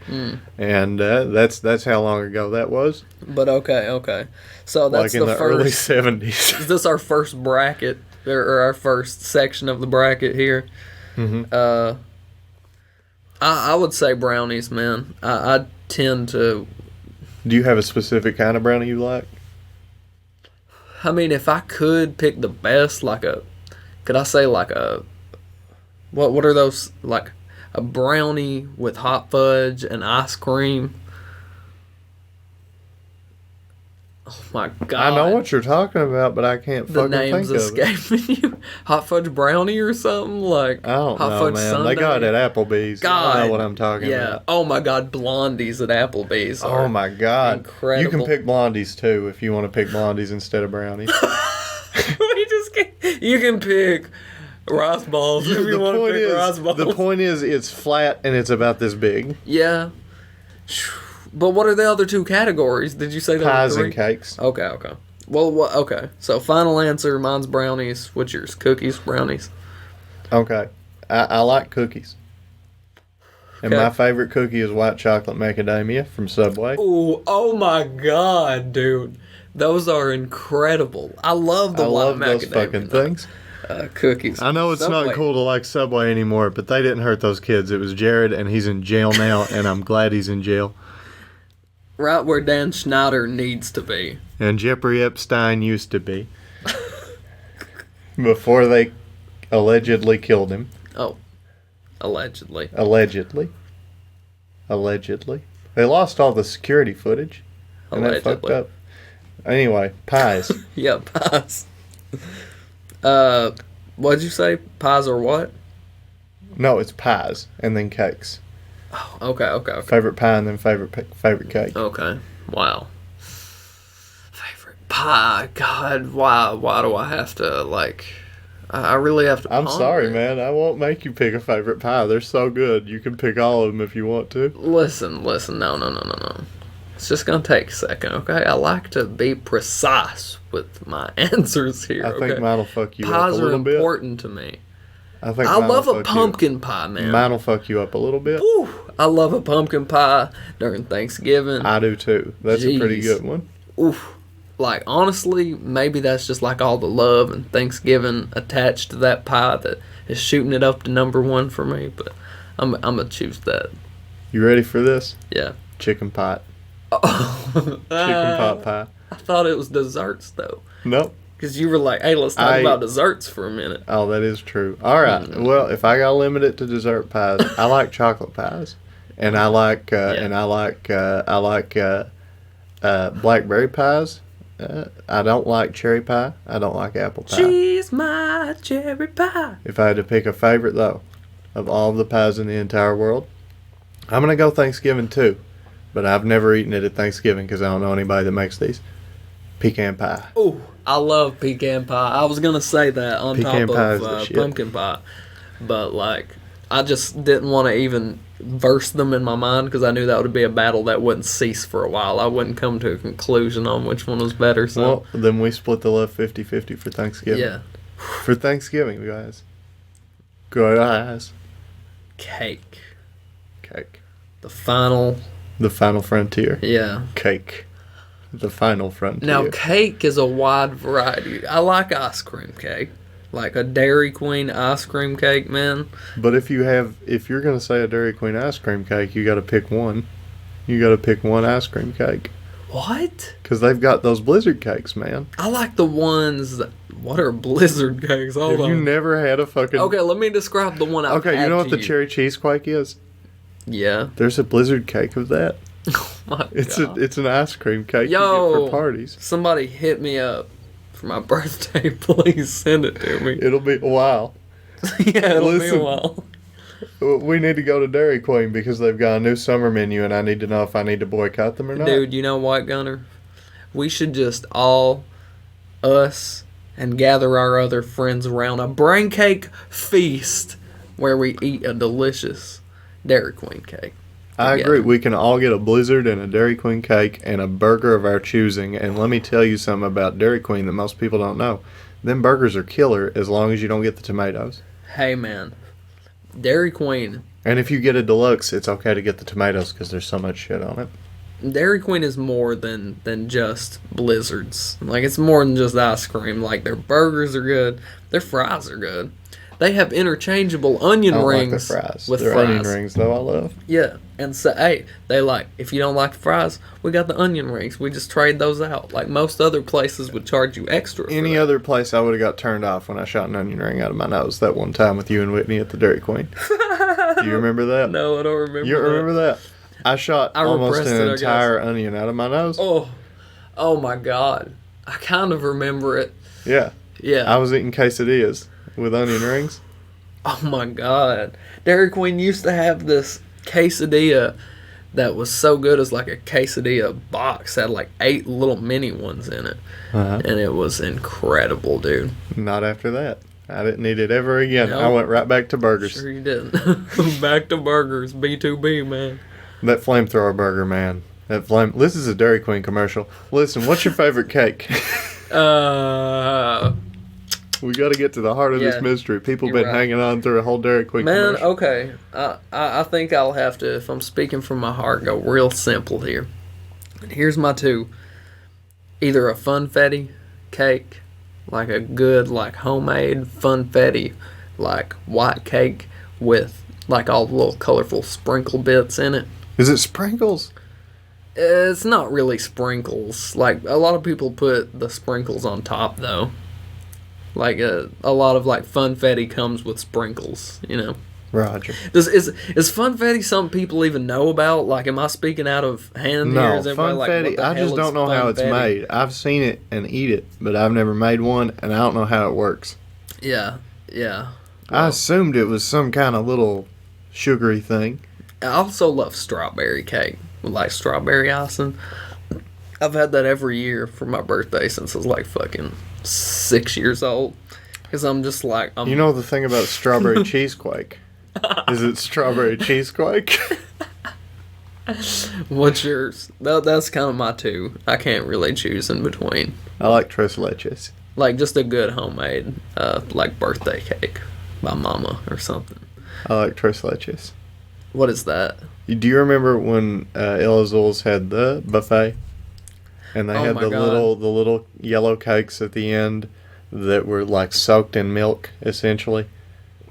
and that's how long ago that was. But okay, so that's like in the early '70s. Is this our first bracket or our first section of the bracket here? Mm-hmm. I would say brownies, man. I tend to. Do you have a specific kind of brownie you like? I mean, if I could pick the best, could I say what are those, like a brownie with hot fudge and ice cream? Oh my God. I know what you're talking about, but I can't fucking think of it. The name's escaping you. Hot fudge brownie or something? Like, I don't hot know, fudge man. sundae? They got it at Applebee's. God. I know what I'm talking about. Oh my God, blondies at Applebee's. Oh my God. Incredible. You can pick blondies too if you want to pick blondies instead of brownies. You can pick rice balls if you want to pick rice balls. The point is, it's flat and it's about this big. Yeah. But what are the other 2 categories? Did you say there pies were 3? And cakes? Okay. Well, okay. So final answer, mine's brownies. What's yours? Cookies, brownies? Okay. I like cookies. And my favorite cookie is white chocolate macadamia from Subway. Ooh, oh my God, dude. Those are incredible. I love the white macadamia. I love those fucking things. Cookies. I know it's not cool to like Subway anymore, but they didn't hurt those kids. It was Jared, and he's in jail now, and I'm glad he's in jail. Right where Dan Schneider needs to be. And Jeffrey Epstein used to be. Before they allegedly killed him. Oh. Allegedly. They lost all the security footage. And that fucked up. Anyway, pies. Yeah, pies. What'd you say? Pies or what? No, it's pies and then cakes. Oh, okay. Favorite pie and then favorite cake. Okay. Wow. Favorite pie. God, why do I have to, I really have to I'm sorry, man. I won't make you pick a favorite pie. They're so good. You can pick all of them if you want to. Listen. No. It's just going to take a second, okay? I like to be precise with my answers here, I think mine will fuck you up a little bit. Pies are important to me. I love a pumpkin pie, man. Mine will fuck you up a little bit. Woo! I love a pumpkin pie during Thanksgiving. I do too. That's a pretty good one. Oof. Honestly, maybe that's just all the love and Thanksgiving attached to that pie that is shooting it up to number 1 for me, but I'm going to choose that. You ready for this? Yeah. chicken pot. Oh. Chicken pot pie. I thought it was desserts, though. Nope. Because you were like, hey, let's talk about desserts for a minute. Oh, that is true. All right. Well, if I got to limit it to dessert pies, I like chocolate pies. And I like blackberry pies. I don't like cherry pie. I don't like apple pie. She's my cherry pie. If I had to pick a favorite, though, of all of the pies in the entire world, I'm going to go Thanksgiving, too. But I've never eaten it at Thanksgiving because I don't know anybody that makes these. Pecan pie. Oh, I love pecan pie. I was going to say that on Pecan top of pumpkin pie. But, like, I just didn't want to even verse them in my mind because I knew that would be a battle that wouldn't cease for a while. I wouldn't come to a conclusion on which one was better. So. Well, then we split the love 50-50 for Thanksgiving. Yeah. For Thanksgiving, guys. Good eyes. Cake. Cake. The final frontier. Yeah. Cake. The final frontier. Now, cake is a wide variety. I like ice cream cake. Like a Dairy Queen ice cream cake, man. But if you're going to say a Dairy Queen ice cream cake, you got to pick one. You got to pick one ice cream cake. What? Because they've got those blizzard cakes, man. I like the ones that... What are blizzard cakes? Hold on. Have you never had a fucking... Okay, let me describe the one I've had. Okay, you know what the cherry cheesequake is? Yeah. There's a blizzard cake of that. Oh my God. It's an ice cream cake you get for parties. Somebody hit me up for my birthday. Please send it to me. It'll be a while. Yeah, it'll be a while. We need to go to Dairy Queen because they've got a new summer menu and I need to know if I need to boycott them or not. Dude, you know what, Gunner? We should just us and gather our other friends around a braincake feast where we eat a delicious Dairy Queen cake. I agree. We can all get a Blizzard and a Dairy Queen cake and a burger of our choosing. And let me tell you something about Dairy Queen that most people don't know. Them burgers are killer as long as you don't get the tomatoes. Hey, man. Dairy Queen. And if you get a deluxe, it's okay to get the tomatoes because there's so much shit on it. Dairy Queen is more than just blizzards. Like, it's more than just ice cream. Like, their burgers are good. Their fries are good. They have interchangeable onion rings like fries. with their fries. Onion rings, though, I love. Yeah, and so, hey, they like, if you don't like the fries, we got the onion rings. We just trade those out. Like, most other places would charge you extra for Any that. other place, I would have got turned off when I shot an onion ring out of my nose that one time with you and Whitney at the Dairy Queen. Do you remember that? No, I don't remember You remember that? I shot almost an entire guess. onion out of my nose. Oh my God. I kind of remember it. Yeah. Yeah. I was eating quesadillas with onion rings. Oh my God. Dairy Queen used to have this quesadilla that was so good as like a quesadilla box. It had like 8 little mini ones in it. Uh-huh. And it was incredible, dude. Not after that. I didn't eat it ever again. Nope. I went right back to burgers. Sure you didn't. Back to burgers. B2B, man. That flamethrower burger, man. This is a Dairy Queen commercial. Listen, what's your favorite cake? We got to get to the heart of this mystery. People have been hanging on through a whole Dairy Queen commercial. Okay. I think I'll have to, if I'm speaking from my heart, go real simple here. And here's my 2. Either a funfetti cake, like a good, like, homemade funfetti, like, white cake with, like, all the little colorful sprinkle bits in it. Is it sprinkles? It's not really sprinkles. Like, a lot of people put the sprinkles on top, though. Like, a lot of, like, funfetti comes with sprinkles, you know. Roger. Is funfetti something people even know about? Like, am I speaking out of hand here? No, funfetti, I just don't know how it's made. I've seen it and eat it, but I've never made one, and I don't know how it works. Yeah. Well, I assumed it was some kind of little sugary thing. I also love strawberry cake with, like, strawberry icing. I've had that every year for my birthday since I was, like, fucking 6 years old. Because I'm just like... You know the thing about strawberry cheesequake? Is it strawberry cheesequake? What's yours? That's kind of my 2. I can't really choose in between. I like tres leches. Like, just a good homemade, like, birthday cake by mama or something. I like tres leches. What is that? Do you remember when El Azul's had the buffet? And they had the little yellow cakes at the end that were like soaked in milk, essentially,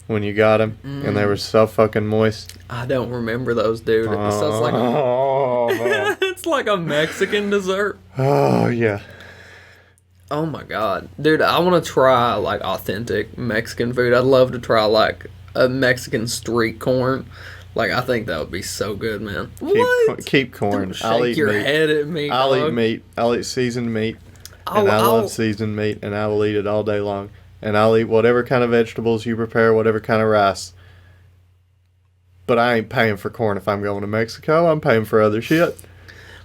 when you got them. And they were so fucking moist. I don't remember those, dude. It man. It's like a Mexican dessert. Oh, yeah. Oh my god. Dude, I want to try like authentic Mexican food. I'd love to try like a Mexican street corn. Like, I think that would be so good, man. Keep corn. Don't shake your head at me, I'll dog. eat meat. I'll eat seasoned meat. And I love seasoned meat, and I will eat it all day long. And I'll eat whatever kind of vegetables you prepare, whatever kind of rice. But I ain't paying for corn if I'm going to Mexico. I'm paying for other shit.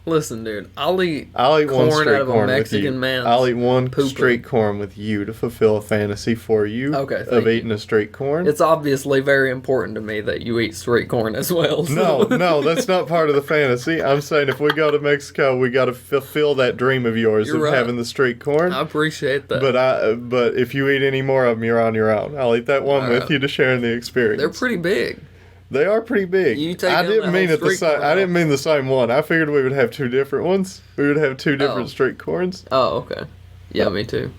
Listen, dude, I'll eat one corn street out of a corn with you. Mexican man. I'll eat one street corn with you to fulfill a fantasy for you of eating a street corn. It's obviously very important to me that you eat street corn as well. So. No, that's not part of the fantasy. I'm saying if we go to Mexico, we got to fulfill that dream of yours of having the street corn. I appreciate that. But if you eat any more of them, you're on your own. I'll eat that one with you to share in the experience. They're pretty big. They are pretty big. I didn't mean the same one. I figured we would have two different ones. We would have two different street corns. Oh, okay. Yeah, me too.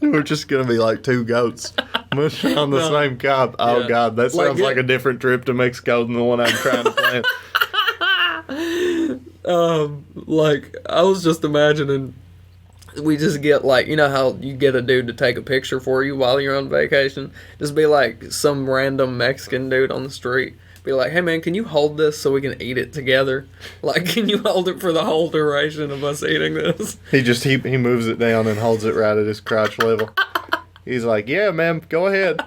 We're just gonna be like two goats mushing on the same cob. Oh god, that sounds like a different trip to Mexico than the one I'm trying to plan. Like I was just imagining. We just get like, you know how you get a dude to take a picture for you while you're on vacation? Just be like some random Mexican dude on the street. Be like, hey man, can you hold this so we can eat it together? Like, can you hold it for the whole duration of us eating this? He moves it down and holds it right at his crotch level. He's like, yeah man, go ahead.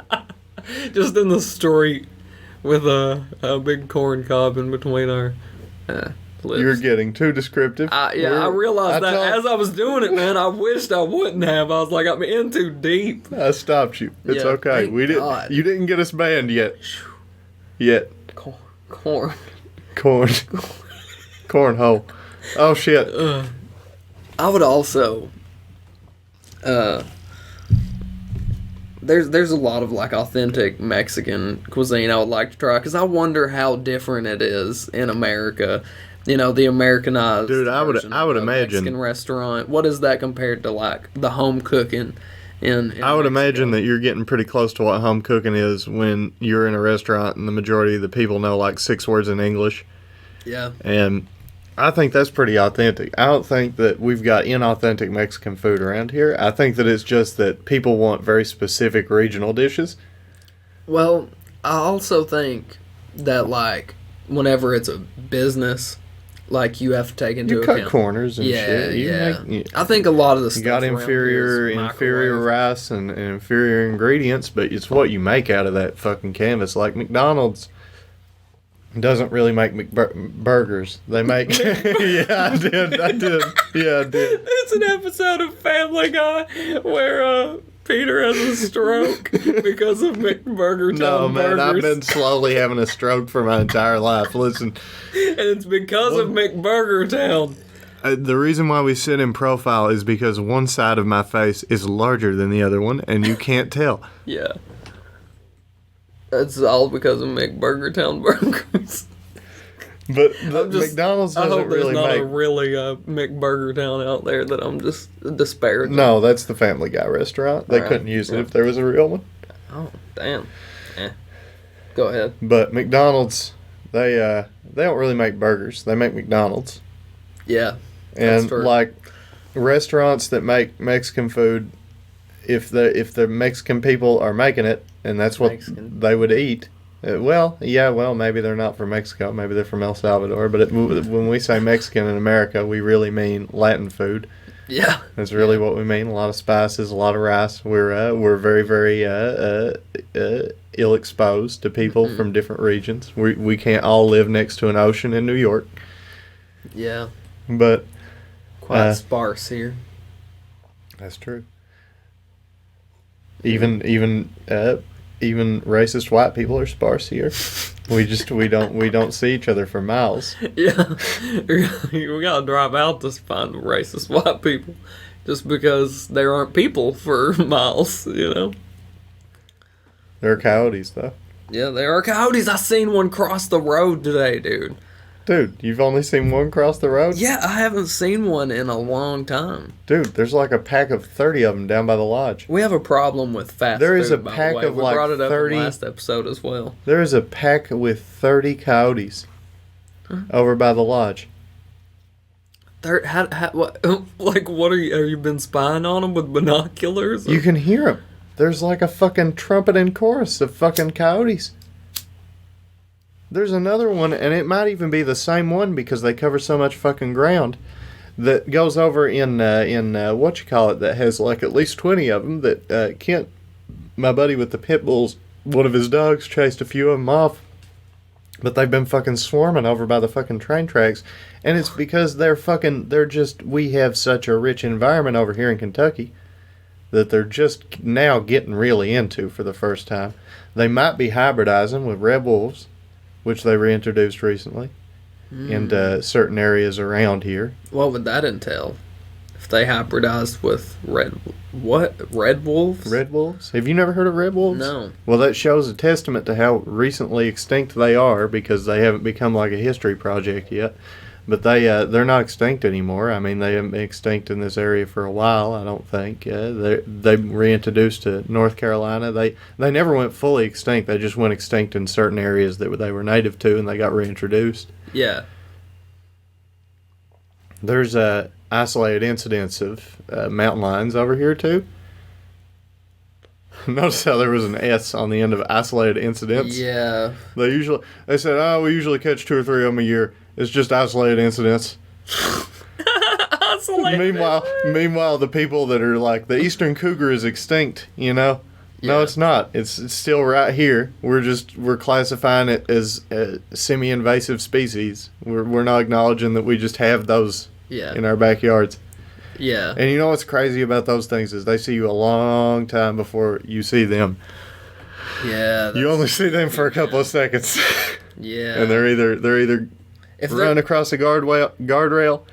Just in the street with a big corn cob in between our lips. You're getting too descriptive. I realized that as I was doing it, man. I wished I wouldn't have. I was like, I'm in too deep. I stopped you. It's okay. You didn't get us banned yet. Corn. Cornhole. Oh shit. I would also. There's a lot of like authentic Mexican cuisine I would like to try because I wonder how different it is in America. You know, the Americanized. Dude, I would imagine Mexican restaurant. What is that compared to like the home cooking? In I would imagine that you're getting pretty close to what home cooking is when you're in a restaurant and the majority of the people know like 6 words in English. Yeah. And I think that's pretty authentic. I don't think that we've got inauthentic Mexican food around here. I think that it's just that people want very specific regional dishes. Well, I also think that like whenever it's a business, like you have to take into account. You cut corners and shit. I think a lot of the stuff. You got inferior rice and inferior ingredients, but it's what you make out of that fucking canvas. Like McDonald's doesn't really make burgers. They make. Yeah, I did. Yeah, I did. It's an episode of Family Guy where Peter has a stroke because of McBurger Town burgers. I've been slowly having a stroke for my entire life. Listen. And it's because of McBurger Town. The reason why we sit in profile is because one side of my face is larger than the other one, and you can't tell. Yeah. That's all because of McBurger Town burgers. But McDonald's doesn't really make... I hope there's not a really McBurger Town out there that I'm just disparaging. No, that's the Family Guy restaurant. They couldn't use it if there was a real one. Oh, damn. Go ahead. But McDonald's, they don't really make burgers. They make McDonald's. Yeah, and like restaurants that make Mexican food, if the Mexican people are making it, and that's what they would eat. Maybe they're not from Mexico. Maybe they're from El Salvador. But when we say Mexican in America, we really mean Latin food. Yeah, that's really what we mean. A lot of spices, a lot of rice. We're very, very ill exposed to people from different regions. We can't all live next to an ocean in New York. Yeah, but quite sparse here. That's true. Even racist white people are sparse here. We don't see each other for miles. Yeah, we gotta drive out to find racist white people, just because there aren't people for miles. You know. There are coyotes though. Yeah, there are coyotes. I seen one cross the road today, dude. Dude, you've only seen one cross the road? Yeah, I haven't seen one in a long time. Dude, there's like a pack of 30 of them down by the lodge. We have a problem with fast there food, is a pack by the way. Of we like brought it up 30 in last episode as well. There is a pack with 30 coyotes over by the lodge. What, like, what have you been spying on them with binoculars? Or? You can hear them. There's like a fucking trumpeting chorus of fucking coyotes. There's another one, and it might even be the same one because they cover so much fucking ground, that goes over in whatchamacallit, that has like at least 20 of them, that Kent, my buddy with the pit bulls, one of his dogs chased a few of them off, but they've been fucking swarming over by the fucking train tracks, and it's because we have such a rich environment over here in Kentucky that they're just now getting really into for the first time. They might be hybridizing with red wolves, which they reintroduced recently in certain areas around here. What would that entail? If they hybridized with red wolves? Red wolves? Have you never heard of red wolves? No. Well, that shows a testament to how recently extinct they are, because they haven't become like a history project yet. But they're not extinct anymore. I mean, they haven't been extinct in this area for a while, I don't think. They reintroduced to North Carolina. They never went fully extinct. They just went extinct in certain areas that they were native to, and they got reintroduced. Yeah. There's isolated incidents of mountain lions over here, too. Notice how there was an S on the end of isolated incidents? Yeah. They said, we usually catch 2 or 3 of them a year. It's just isolated incidents. Meanwhile, the people that are like, the eastern cougar is extinct, you know? Yeah. No, it's not. It's still right here. We're classifying it as a semi-invasive species. We're not acknowledging that we just have those in our backyards. Yeah. And you know what's crazy about those things is they see you a long time before you see them. Yeah. You only see them for a couple of seconds. Yeah. And they're either running across a guardrail,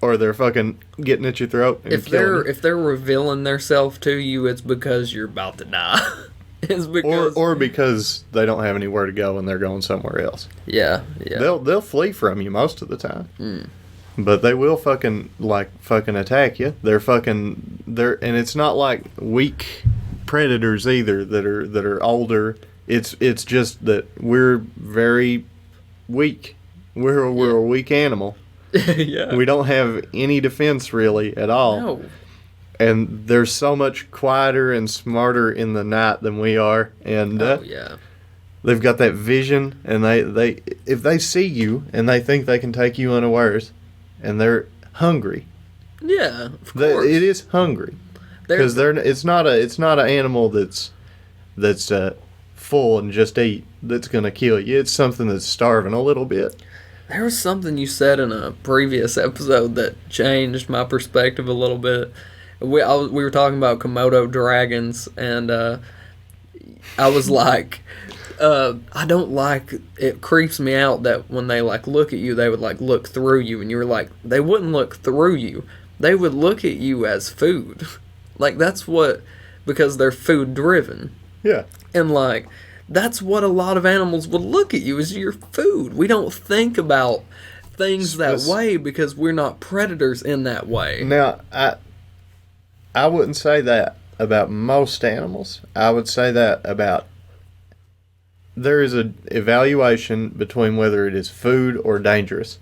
or they're fucking getting at your throat and killing you. If they're revealing themselves to you, it's because you're about to die. It's because or because they don't have anywhere to go and they're going somewhere else. Yeah. They'll flee from you most of the time. But they will fucking attack you. And it's not like weak predators either that are older. It's just that we're very weak. We're a weak animal. Yeah. We don't have any defense really at all. No. And they're so much quieter and smarter in the night than we are. And they've got that vision, and they if they see you and they think they can take you unawares, and they're hungry. Yeah, of course. It is hungry. Because it's not an animal that's full and just eat that's gonna kill you. It's something that's starving a little bit. There was something you said in a previous episode that changed my perspective a little bit. We were talking about Komodo dragons, and I was like, I don't like, it creeps me out that when they like look at you, they would like look through you, and you were like, they wouldn't look through you. They would look at you as food. Like, because they're food driven. Yeah. And like, that's what a lot of animals would look at you as your food. We don't think about things that way because we're not predators in that way. Now, I wouldn't say that about most animals. I would say that about, there is an evaluation between whether it is food or dangerous.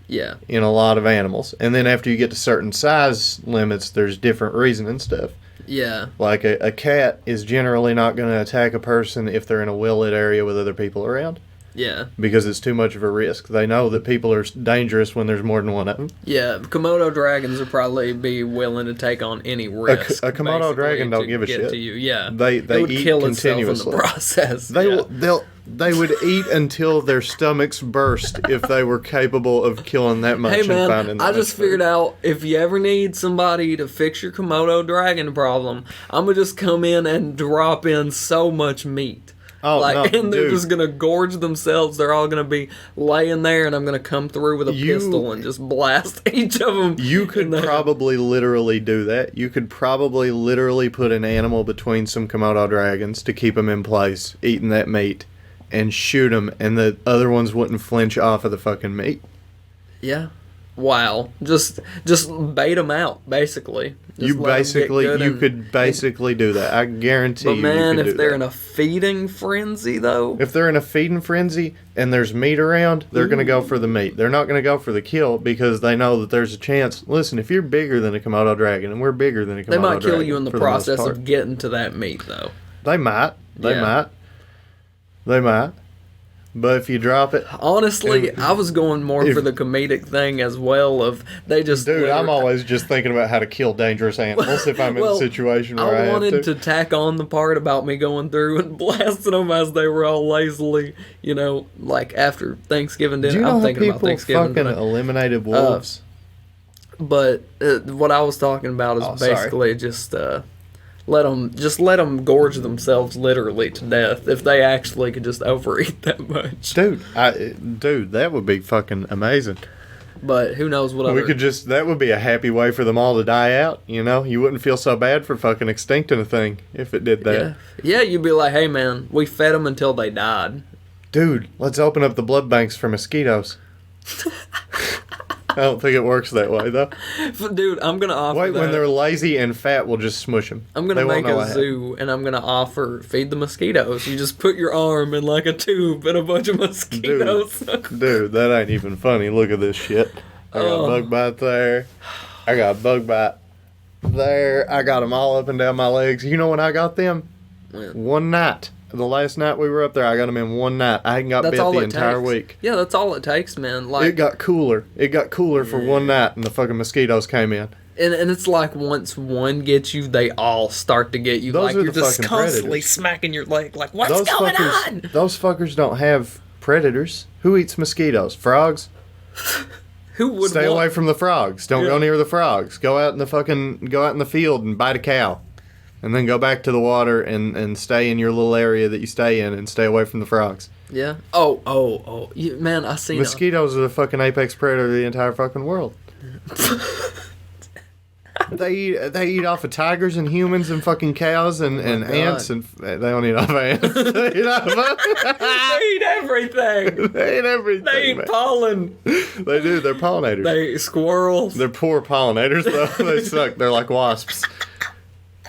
Yeah. In a lot of animals. And then after you get to certain size limits, there's different reasoning stuff. Yeah. Like a cat is generally not going to attack a person if they're in a well-lit area with other people around. Yeah. Because it's too much of a risk. They know that people are dangerous when there's more than one of them. Yeah. Komodo dragons would probably be willing to take on any risk. A Komodo dragon don't give a shit. To you. Yeah. They would eat kill continuously. In the process. They would eat until their stomachs burst if they were capable of killing that much. Hey man, and finding that I just much figured food. out, if you ever need somebody to fix your Komodo dragon problem, I'm gonna just come in and drop in so much meat. Oh, and they're just gonna gorge themselves. They're all gonna be laying there, and I'm gonna come through with a pistol and just blast each of them. You could probably literally do that. You could probably literally put an animal between some Komodo dragons to keep them in place, eating that meat, and shoot them, and the other ones wouldn't flinch off of the fucking meat. Yeah. Wow. Just bait them out, basically. Just You could basically do that. I guarantee you. But man, you could if they're that. in a feeding frenzy, though. If they're in a feeding frenzy and there's meat around, they're going to go for the meat. They're not going to go for the kill because they know that there's a chance. Listen, if you're bigger than a Komodo dragon, and we're bigger than a Komodo dragon. They might kill you in the process of getting to that meat, though. They might. They might. But if you drop it... Honestly, I was going more for the comedic thing as well of they just... Dude, I'm always just thinking about how to kill dangerous animals if I'm in a situation where I wanted to tack on the part about me going through and blasting them as they were all lazily, like after Thanksgiving dinner. Do you know I'm thinking about Thanksgiving fucking eliminated wolves? But what I was talking about is basically just... let them gorge themselves literally to death if they actually could just overeat that much. Dude, that would be fucking amazing. But who knows what that would be a happy way for them all to die out, You wouldn't feel so bad for fucking extincting a thing if it did that. Yeah, you'd be like, hey man, we fed them until they died. Dude, let's open up the blood banks for mosquitoes. I don't think it works that way, though. Dude, I'm going to offer when they're lazy and fat, we'll just smush them. I'm going to make a zoo, and I'm going to offer feed the mosquitoes. You just put your arm in like a tube and a bunch of mosquitoes. Dude, that ain't even funny. Look at this shit. I got a bug bite there. I got a bug bite there. I got them all up and down my legs. You know when I got them? One night. The last night we were up there, I got them in one night. I hadn't got bit the entire week. Yeah, that's all it takes, man. It got cooler. It got cooler for one night, and the fucking mosquitoes came in. And it's like once one gets you, they all start to get you. Those like are you're the just constantly predators. smacking your leg. Like, what's going on? Those fuckers don't have predators. Who eats mosquitoes? Frogs? Who would stay away from the frogs? Don't go near the frogs. Go out in the field and bite a cow. And then go back to the water and stay in your little area that you stay in and stay away from the frogs. Yeah. Man, I seen mosquitoes are the fucking apex predator of the entire fucking world. They eat off of tigers and humans and fucking cows and ants and they don't eat off of ants. They eat everything. They eat everything. They eat pollen. They do. They're pollinators. They eat squirrels. They're poor pollinators though. They suck. They're like wasps.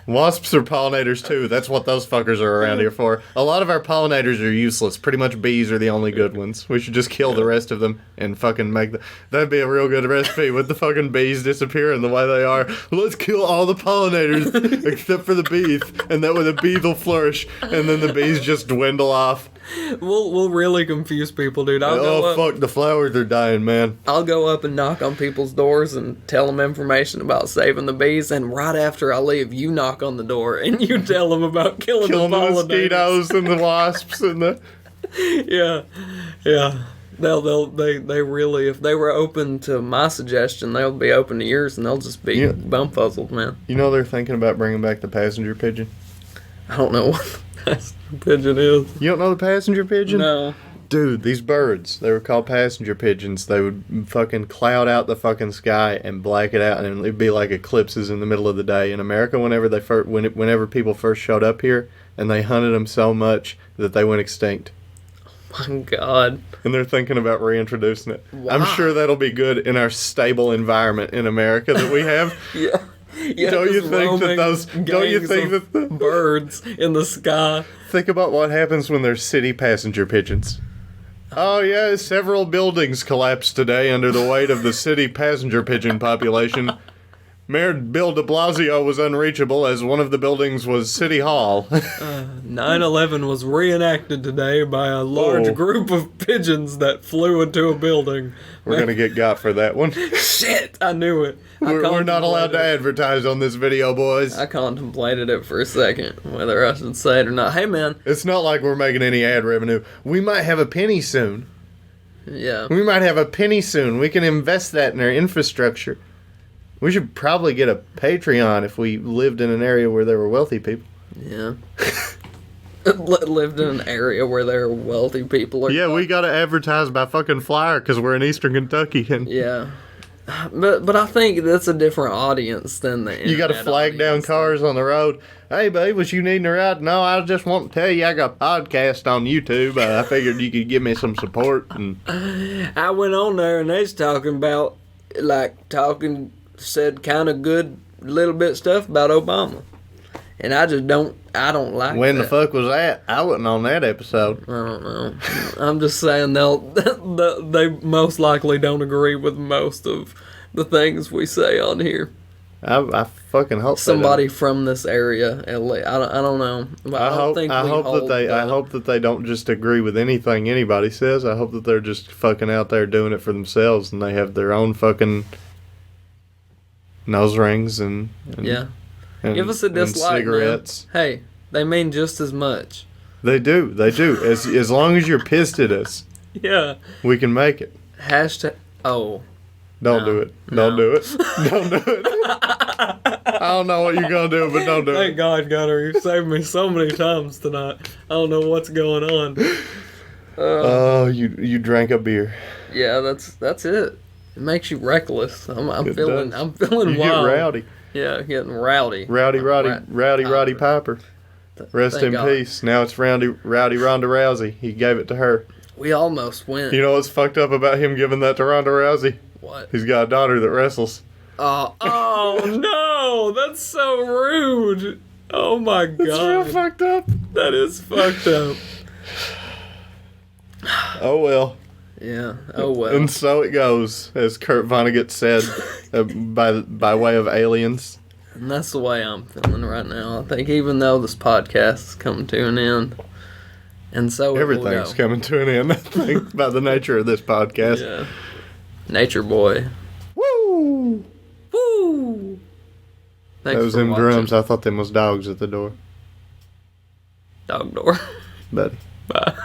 Wasps are pollinators too. That's what those fuckers are around here for. A lot of our pollinators are useless. Pretty much bees are the only good ones. We should just kill the rest of them and fucking that'd be a real good recipe with the fucking bees disappearing the way they are. Let's kill all the pollinators except for the bees, and that way the bees will flourish, and then the bees just dwindle off. We'll really confuse people, dude. Fuck, the flowers are dying, man. I'll go up and knock on people's doors and tell them information about saving the bees, and right after I leave, you knock on the door and you tell them about killing the mosquitoes and the wasps and the... Yeah. They really, if they were open to my suggestion, they'll be open to yours, and they'll just be bumfuzzled, man. You know they're thinking about bringing back the passenger pigeon? I don't know what the passenger pigeon is. You don't know the passenger pigeon? No. Dude, these birds, they were called passenger pigeons. They would fucking cloud out the fucking sky and black it out, and it'd be like eclipses in the middle of the day. In America, whenever people first showed up here, and they hunted them so much that they went extinct. Oh my God. And they're thinking about reintroducing it. Wow. I'm sure that'll be good in our stable environment in America that we have. Yeah, don't you think that the birds in the sky? Think about what happens when there's city passenger pigeons. Oh yeah, several buildings collapsed today under the weight of the city passenger pigeon population. Mayor Bill de Blasio was unreachable as one of the buildings was City Hall. 9/11 was reenacted today by a large group of pigeons that flew into a building. We're going to get got for that one. Shit, I knew it. We're not allowed to advertise on this video, boys. I contemplated it for a second, whether I should say it or not. Hey, man. It's not like we're making any ad revenue. We might have a penny soon. Yeah. We might have a penny soon. We can invest that in our infrastructure. We should probably get a Patreon if we lived in an area where there were wealthy people. Yeah. Lived in an area where there are wealthy people. We got to advertise by fucking flyer because we're in Eastern Kentucky. Yeah. But I think that's a different audience than the internet. You got to flag down cars on the road. Hey, babe, was you needing a ride? No, I just want to tell you I got a podcast on YouTube. I figured you could give me some support. And I went on there and they was talking about like said kind of good little bit stuff about Obama. And I don't like When that. the fuck was that? I wasn't on that episode. I don't know. I'm just saying they most likely don't agree with most of the things we say on here. I fucking hope Somebody from this area, at least. I don't know. But I hope that they don't just agree with anything anybody says. I hope that they're just fucking out there doing it for themselves, and they have their own fucking nose rings and yeah. And, give us a dislike, cigarettes. Man. Hey, they mean just as much. They do. As long as you're pissed at us, yeah, we can make it. Hashtag. Oh. Don't do it. Don't do it. Don't do it. I don't know what you're going to do, but don't do it. Thank God, Gunner. You've saved me so many times tonight. I don't know what's going on. You drank a beer. Yeah, that's it. It makes you reckless. I'm feeling You wild. get rowdy. Yeah, getting rowdy. Rowdy Piper. Rest in peace. Now it's Rowdy Ronda Rousey. He gave it to her. We almost went. You know what's fucked up about him giving that to Ronda Rousey? What? He's got a daughter that wrestles. Oh no, that's so rude. Oh my God. That's real fucked up. That is fucked up. Oh well. Yeah. Oh well. And so it goes, as Kurt Vonnegut said, by way of Aliens. And that's the way I'm feeling right now. I think even though this podcast is coming to an end, and so everything's coming to an end, I think, by the nature of this podcast. Yeah. Nature boy. Woo! Woo! Thanks Those for them watching. drums. I thought them was dogs at the door. Dog door. Buddy. Bye.